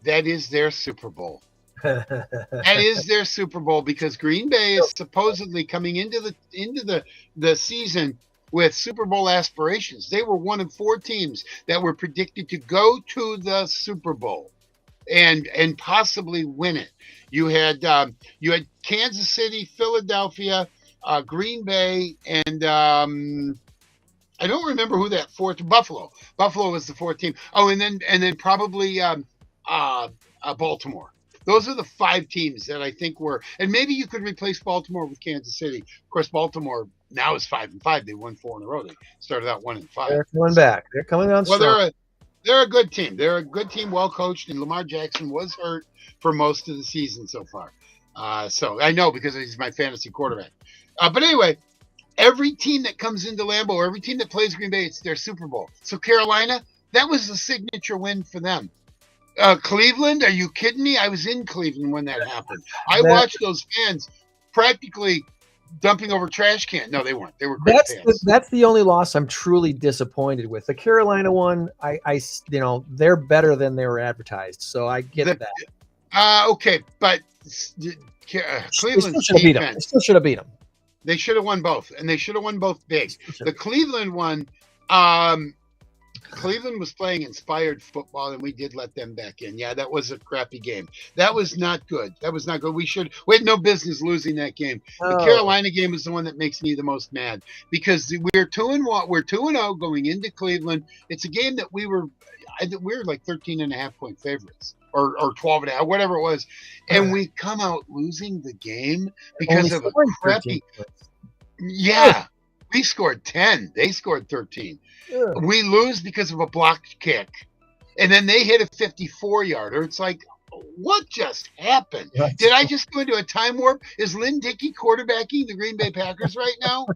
that is their Super Bowl. That is their Super Bowl, because Green Bay is supposedly coming into the season with Super Bowl aspirations. They were one of 4 teams that were predicted to go to the Super Bowl and possibly win it. You had Kansas City, Philadelphia, Green Bay, and I don't remember who that fourth. Buffalo was the 4th team. Oh, and then probably Baltimore. Those are the 5 teams that I think were, and maybe you could replace Baltimore with Kansas City. Of course, Baltimore now is 5-5. They won 4 in a row. They started out 1-5. They're coming back. They're coming on strong. They're a good team. They're a good team, well coached, and Lamar Jackson was hurt for most of the season so far. So I know, because he's my fantasy quarterback. But anyway, every team that comes into Lambeau, or every team that plays Green Bay, it's their Super Bowl. So Carolina, that was the signature win for them. Cleveland? Are you kidding me? I was in Cleveland when that happened. I That- watched those fans practically dumping over trash can. No, they weren't. They were great fans. That's the only loss I'm truly disappointed with. The Carolina one, I they're better than they were advertised, so I get The- that. Okay, but They still Cleveland's should have beat them. They defense, still should have beat them. they should have won both, and they should have won both big. The Cleveland one, Cleveland was playing inspired football, and we did let them back in. Yeah, that was a crappy game. That was not good. That was not good. We had no business losing that game. The Carolina game is the one that makes me the most mad because we're 2-1. We're 2-0 going into Cleveland. It's a game that we were like 13.5-point favorites or 12.5, whatever it was, and we come out losing the game because of a crappy. Yeah, we scored 10. They scored 13. We lose because of a blocked kick, and then they hit a 54-yarder. It's like, what just happened? Did I just go into a time warp? Is Lynn Dickey quarterbacking the Green Bay Packers right now?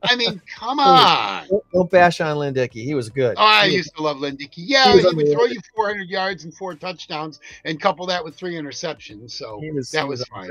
I mean, come on. Don't bash on Lynn Dickey. He was good. Oh, I used to love Lynn Dickey. Yeah, he would throw you 400 yards and 4 touchdowns and couple that with 3 interceptions. So that was fine.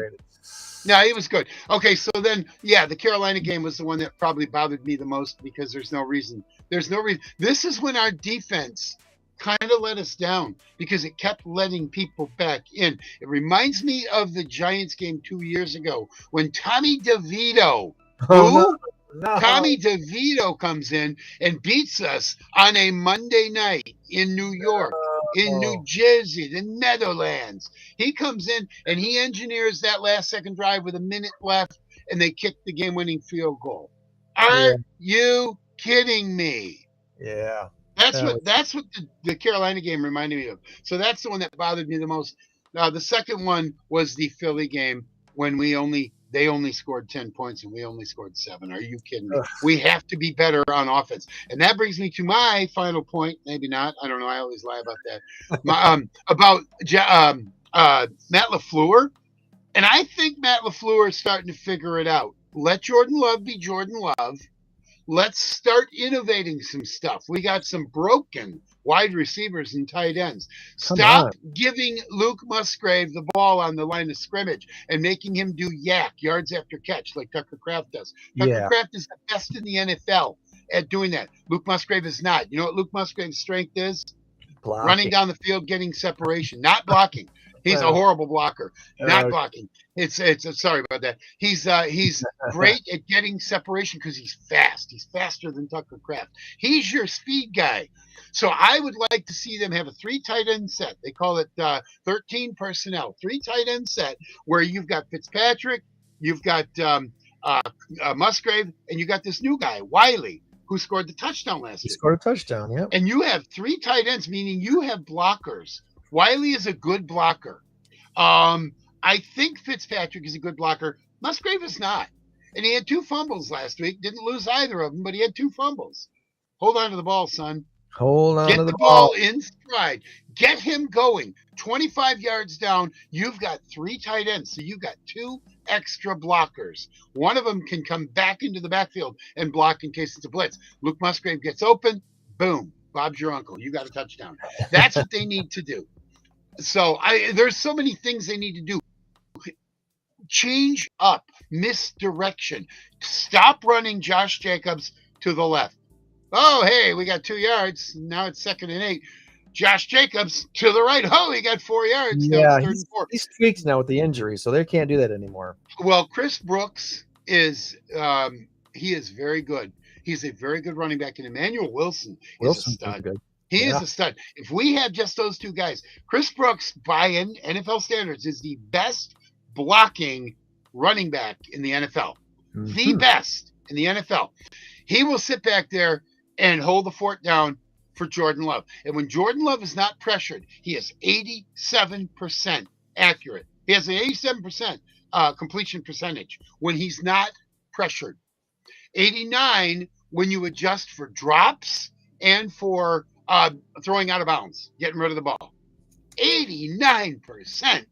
No, he was good. Okay, so then, yeah, the Carolina game was the one that probably bothered me the most because there's no reason. There's no reason. This is when our defense kind of let us down because it kept letting people back in. It reminds me of the Giants game 2 years ago when Tommy DeVito, Tommy DeVito comes in and beats us on a Monday night in New York, in New Jersey, the Netherlands. He comes in and he engineers that last second drive with a minute left, and they kick the game-winning field goal. Are you kidding me? Yeah. That's what the Carolina game reminded me of. So that's the one that bothered me the most. Now the second one was the Philly game when they only scored 10 points and we only scored 7. Are you kidding me? We have to be better on offense. And that brings me to my final point. Maybe not. I don't know. I always lie about that. About Matt LaFleur. And I think Matt LaFleur is starting to figure it out. Let Jordan Love be Jordan Love. Let's start innovating some stuff. We got some broken wide receivers and tight ends. Stop giving Luke Musgrave the ball on the line of scrimmage and making him do yards after catch like Tucker Kraft does. Tucker Kraft is the best in the NFL at doing that. Luke Musgrave is not. You know what Luke Musgrave's strength is? Blocking. Running down the field, getting separation, not blocking. He's a horrible blocker, not blocking. It's sorry about that. He's great at getting separation because he's fast. He's faster than Tucker Kraft. He's your speed guy. So I would like to see them have a 3 tight end set. They call it 13 personnel, 3 tight end set where you've got Fitzpatrick, you've got Musgrave, and you got this new guy, Wiley, who scored the touchdown last year. He scored a touchdown, yeah. And you have 3 tight ends, meaning you have blockers. Wiley is a good blocker. I think Fitzpatrick is a good blocker. Musgrave is not. And he had 2 fumbles last week. Didn't lose either of them, but he had 2 fumbles. Hold on to the ball, son. Hold on Get to the the ball in stride. Get him going. 25 yards down. You've got 3 tight ends. So you've got 2 extra blockers. One of them can come back into the backfield and block in case it's a blitz. Luke Musgrave gets open. Boom. Bob's your uncle. You got a touchdown. That's what they need to do. So there's so many things they need to do. Change up, misdirection. Stop running Josh Jacobs to the left. Oh, hey, we got 2 yards. Now it's 2nd and 8. Josh Jacobs to the right. Oh, he got 4 yards. Yeah, Now it's 3rd and 4. He's tweaked now with the injury, so they can't do that anymore. Well, Chris Brooks is he is very good. He's a very good running back, and Emmanuel Wilson is a stud. Good. He is a stud. If we had just those 2 guys, Chris Brooks, by NFL standards, is the best blocking running back in the NFL. Mm-hmm. The best in the NFL. He will sit back there and hold the fort down for Jordan Love. And when Jordan Love is not pressured, he is 87% accurate. He has an 87% completion percentage when he's not pressured. 89 when you adjust for drops and for throwing out of bounds, getting rid of the ball. 89%.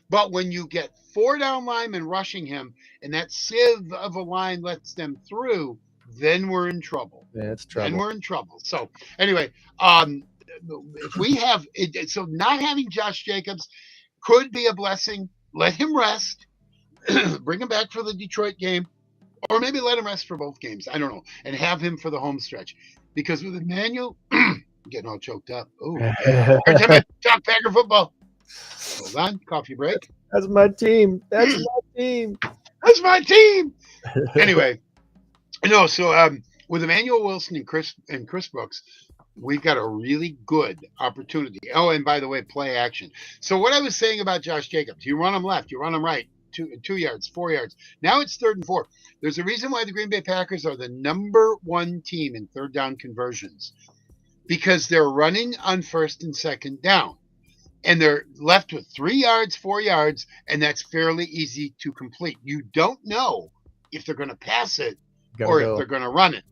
But when you get 4 down linemen rushing him and that sieve of a line lets them through, then we're in trouble. Yeah, it's trouble. Then we're in trouble. So anyway, if we have it, so not having Josh Jacobs could be a blessing. Let him rest, bring him back for the Detroit game, or maybe let him rest for both games. I don't know, and have him for the home stretch. Because with Emmanuel, I'm getting all choked up. Oh, every time I talk Packer football. Hold on, coffee break. That's my team. That's my team. That's my team. Anyway, no. So with Emmanuel Wilson and Chris Brooks, we've got a really good opportunity. Oh, and by the way, play action. So what I was saying about Josh Jacobs, you run him left, you run him right, 2 yards, 4 yards. Now it's 3rd and 4. There's a reason why the Green Bay Packers are the number 1 team in 3rd down conversions, because they're running on 1st and 2nd down. And they're left with 3 yards, 4 yards, and that's fairly easy to complete. You don't know if they're going to pass it or if they're going to run it,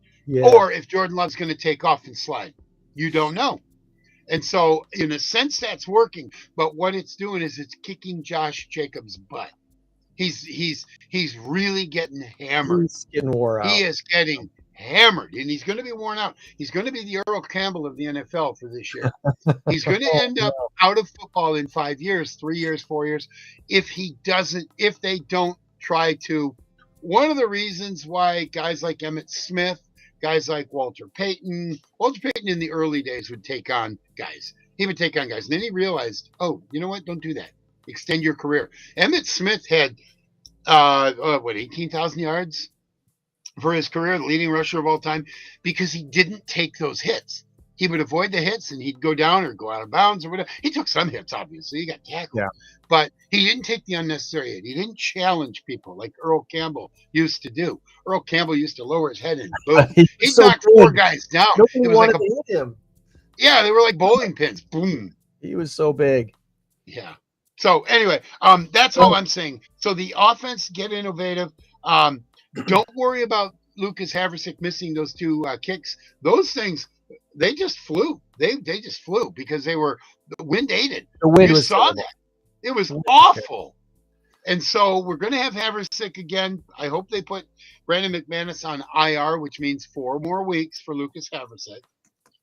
or if Jordan Love's going to take off and slide. You don't know. And so, in a sense, that's working. But what it's doing is it's kicking Josh Jacobs' butt. He's really getting hammered. He's getting wore out. He is getting hammered, and he's going to be worn out. He's going to be the Earl Campbell of the NFL for this year. He's going to end up out of football in 5 years, 3 years, 4 years, if they don't try to. One of the reasons why guys like Emmitt Smith, guys like Walter Payton in the early days would take on guys. He would take on guys. And then he realized, oh, you know what? Don't do that. Extend your career. Emmitt Smith had, 18,000 yards for his career, the leading rusher of all time, because he didn't take those hits. He would avoid the hits and he'd go down or go out of bounds or whatever. He took some hits, obviously. He got tackled. Yeah. But he didn't take the unnecessary hit. He didn't challenge people like Earl Campbell used to do. Earl Campbell used to lower his head and boom. He so knocked good. 4 guys down. Nobody wanted to hit him. Yeah, they were like bowling pins. Boom. He was so big. Yeah. So anyway, that's all I'm saying. So the offense, get innovative. Don't worry about Lucas Haversick missing those 2 kicks. Those things, they just flew. They just flew because they were wind aided. The wind you was saw terrible. That. It was awful. And so we're going to have Haversick again. I hope they put Brandon McManus on IR, which means 4 more weeks for Lucas Haversick.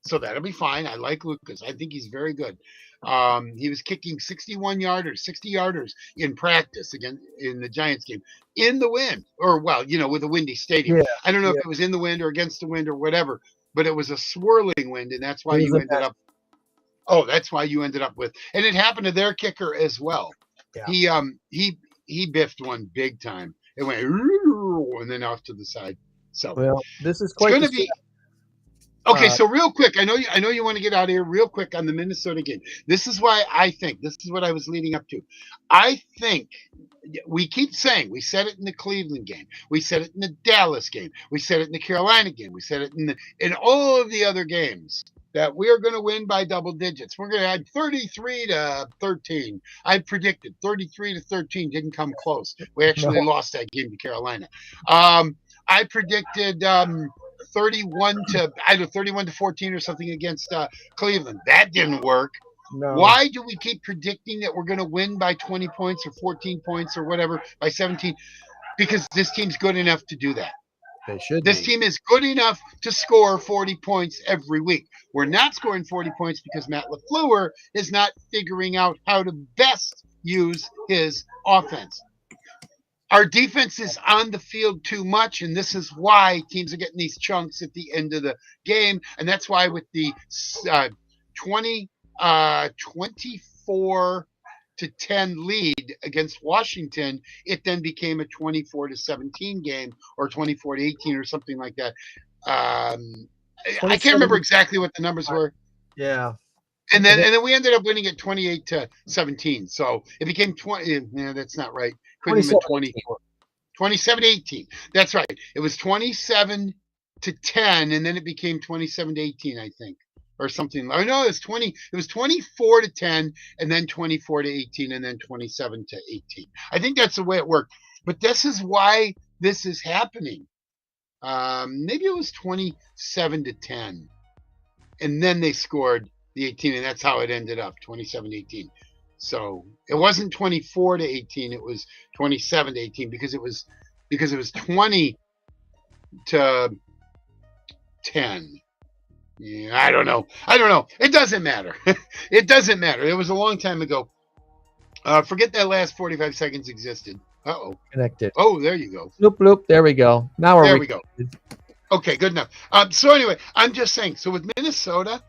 So that'll be fine. I like Lucas. I think he's very good. He was kicking 61-yarders, 60-yarders in practice again in the Giants game in the wind, or with a windy stadium. Yeah, I don't know if it was in the wind or against the wind or whatever, but it was a swirling wind, and that's why you ended up. Oh, that's why you ended up with, and it happened to their kicker as well. Yeah. He biffed one big time. It went and then off to the side. So this is going to be. Okay, so real quick, I know you want to get out of here real quick on the Minnesota game. This is why I think this is what I was leading up to. I think we keep saying, we said it in the Cleveland game, we said it in the Dallas game, we said it in the Carolina game, we said it in all of the other games that we are going to win by double digits. We're going to add 33-13. I predicted 33-13, didn't come close. We actually lost that game to Carolina. I predicted 31-14 or something against Cleveland. That didn't work. No. Why do we keep predicting that we're going to win by 20 points or 14 points or whatever, by 17? Because this team's good enough to do that. They should. This team is good enough to score 40 points every week. We're not scoring 40 points because Matt LaFleur is not figuring out how to best use his offense. Our defense is on the field too much, and this is why teams are getting these chunks at the end of the game. And that's why with the 24-10 lead against Washington, it then became a 24-17 game or 24-18 or something like that. I can't remember exactly what the numbers were. Yeah. And then we ended up winning it 28-17. So it became 20. Yeah, that's not right. Couldn't have been 27-18. That's right. It was 27-10, and then it became 27-18, I think, or something. I know it was 20. It was 24-10, and then 24-18, and then 27-18. I think that's the way it worked. But this is why this is happening. Maybe it was 27-10, and then they scored the 18, and that's how it ended up, 27-18. So it wasn't 24-18, it was 27-18 because it was 20-10. Yeah, I don't know. It doesn't matter. It doesn't matter. It was a long time ago. Forget that last 45 seconds existed. Uh-oh. Connected. Oh, there you go. Bloop, bloop. There we go. Now There we go. Okay, good enough. So anyway, I'm just saying. So with Minnesota,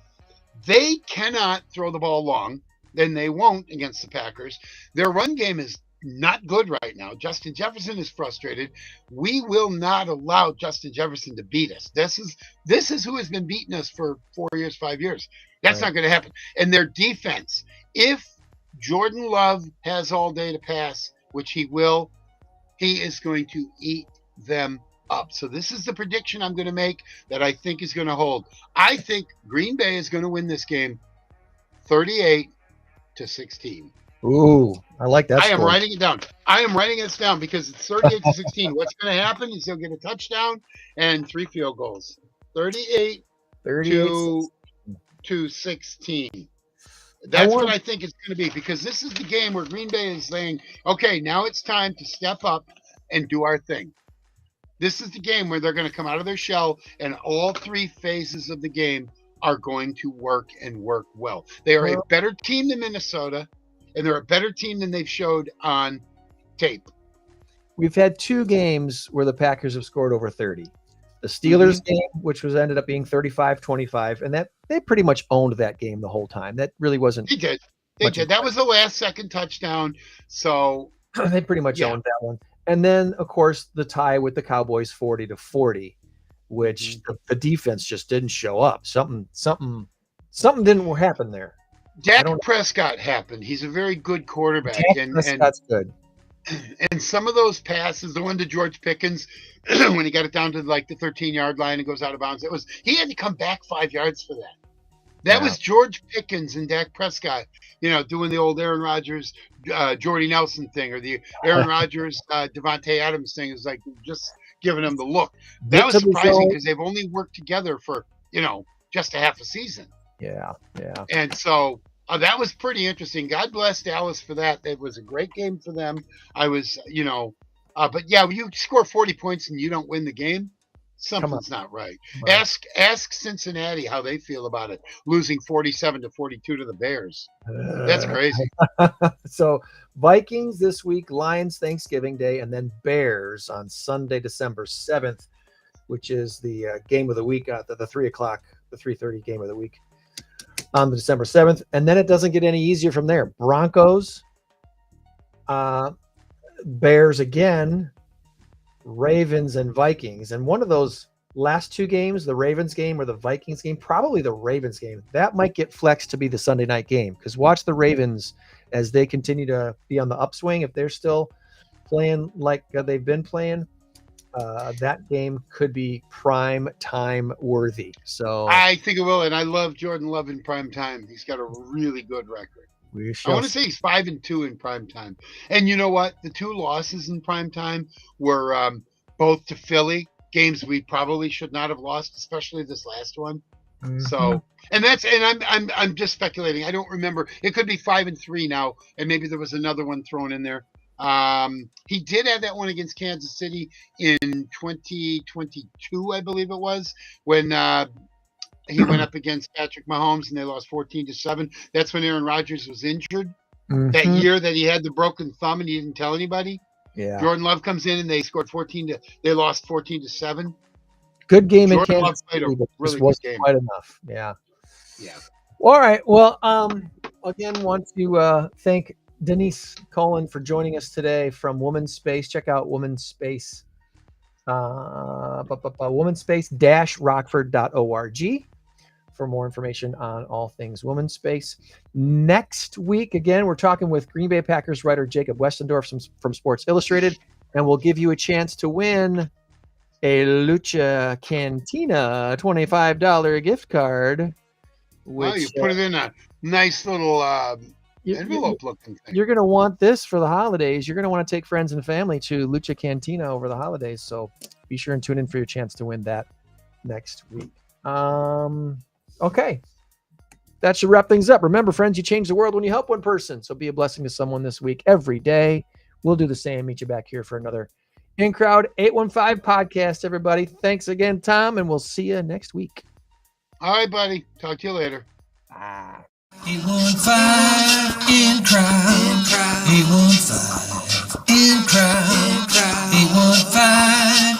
they cannot throw the ball long, then they won't against the Packers. Their run game is not good right now. Justin Jefferson is frustrated. We will not allow Justin Jefferson to beat us. This is who has been beating us for 4 years, 5 years. That's Right. not going to happen. And their defense, if Jordan Love has all day to pass, which he will, he is going to eat them up. So this is the prediction I'm going to make that I think is going to hold. I think Green Bay is going to win this game 38-16. Ooh, I like that I am score. writing it down. I am writing this down because it's 38-16. What's going to happen is he'll get a touchdown and 3 field goals. 38 38. to 16. That's what I think it's going to be, because this is the game where Green Bay is saying, okay, now it's time to step up and do our thing. This is the game where they're going to come out of their shell, and all 3 phases of the game are going to work and work well. They are a better team than Minnesota, and they're a better team than they've showed on tape. We've had 2 games where the Packers have scored over 30. The Steelers game, which was ended up being 35-25, and that they pretty much owned that game the whole time. That really wasn't. They did. That was the last second touchdown. So they pretty much owned that one. And then, of course, the tie with the Cowboys 40-40, which the defense just didn't show up. Something didn't happen there. Dak Prescott happened. He's a very good quarterback. Prescott's good. And some of those passes, the one to George Pickens, when he got it down to like the 13-yard line and goes out of bounds, he had to come back 5 yards for that. That was George Pickens and Dak Prescott, doing the old Aaron Rodgers, Jordy Nelson thing, or the Aaron Rodgers, Devontae Adams thing. It was like just giving them the look. That was surprising because they've only worked together for, just a half a season. Yeah. And so that was pretty interesting. God bless Dallas for that. It was a great game for them. I was, but yeah, when you score 40 points and you don't win the game, something's not right. Ask Cincinnati how they feel about it, losing 47-42 to the Bears. That's crazy. So Vikings this week, Lions Thanksgiving Day, and then Bears on Sunday, December 7th, which is the game of the week, the 3:30 game of the week on the December 7th. And then it doesn't get any easier from there. Broncos, Bears again, Ravens and Vikings. And one of those last 2 games, the Ravens game or the Vikings game, probably the Ravens game, that might get flexed to be the Sunday night game, because watch the Ravens as they continue to be on the upswing. If they're still playing like they've been playing, that game could be prime time worthy. So I think it will. And I love Jordan Love in prime time. He's got a really good record. I want to say he's 5-2 in prime time. And you know what? The 2 losses in prime time were both to Philly, games we probably should not have lost, especially this last one. So, and I'm just speculating. I don't remember. It could be 5-3 now, and maybe there was another one thrown in there. He did have that one against Kansas City in 2022, I believe it was, when he went up against Patrick Mahomes and they lost 14-7. That's when Aaron Rodgers was injured. That year that he had the broken thumb and he didn't tell anybody. Yeah. Jordan Love comes in and they scored they lost 14-7. Good game Jordan in Love Kansas played a City, but really just good wasn't game. quite enough. Yeah. Yeah. All right. Well, again, want to thank Denise, Colin for joining us today from Womanspace. Check out Womanspace, womanspace-rockford.org for more information on all things Womanspace. Next week, again, we're talking with Green Bay Packers writer Jacob Westendorf from Sports Illustrated, and we'll give you a chance to win a Lucha Cantina $25 gift card. Which, you put it in a nice little envelope-looking thing. You're going to want this for the holidays. You're going to want to take friends and family to Lucha Cantina over the holidays. So be sure and tune in for your chance to win that next week. Okay. That should wrap things up. Remember, friends, you change the world when you help one person. So be a blessing to someone this week, every day. We'll do the same. Meet you back here for another In Crowd 815 podcast, everybody. Thanks again, Tom, and we'll see you next week. All right, buddy. Talk to you later. 815 in crowd. 815 in crowd. 815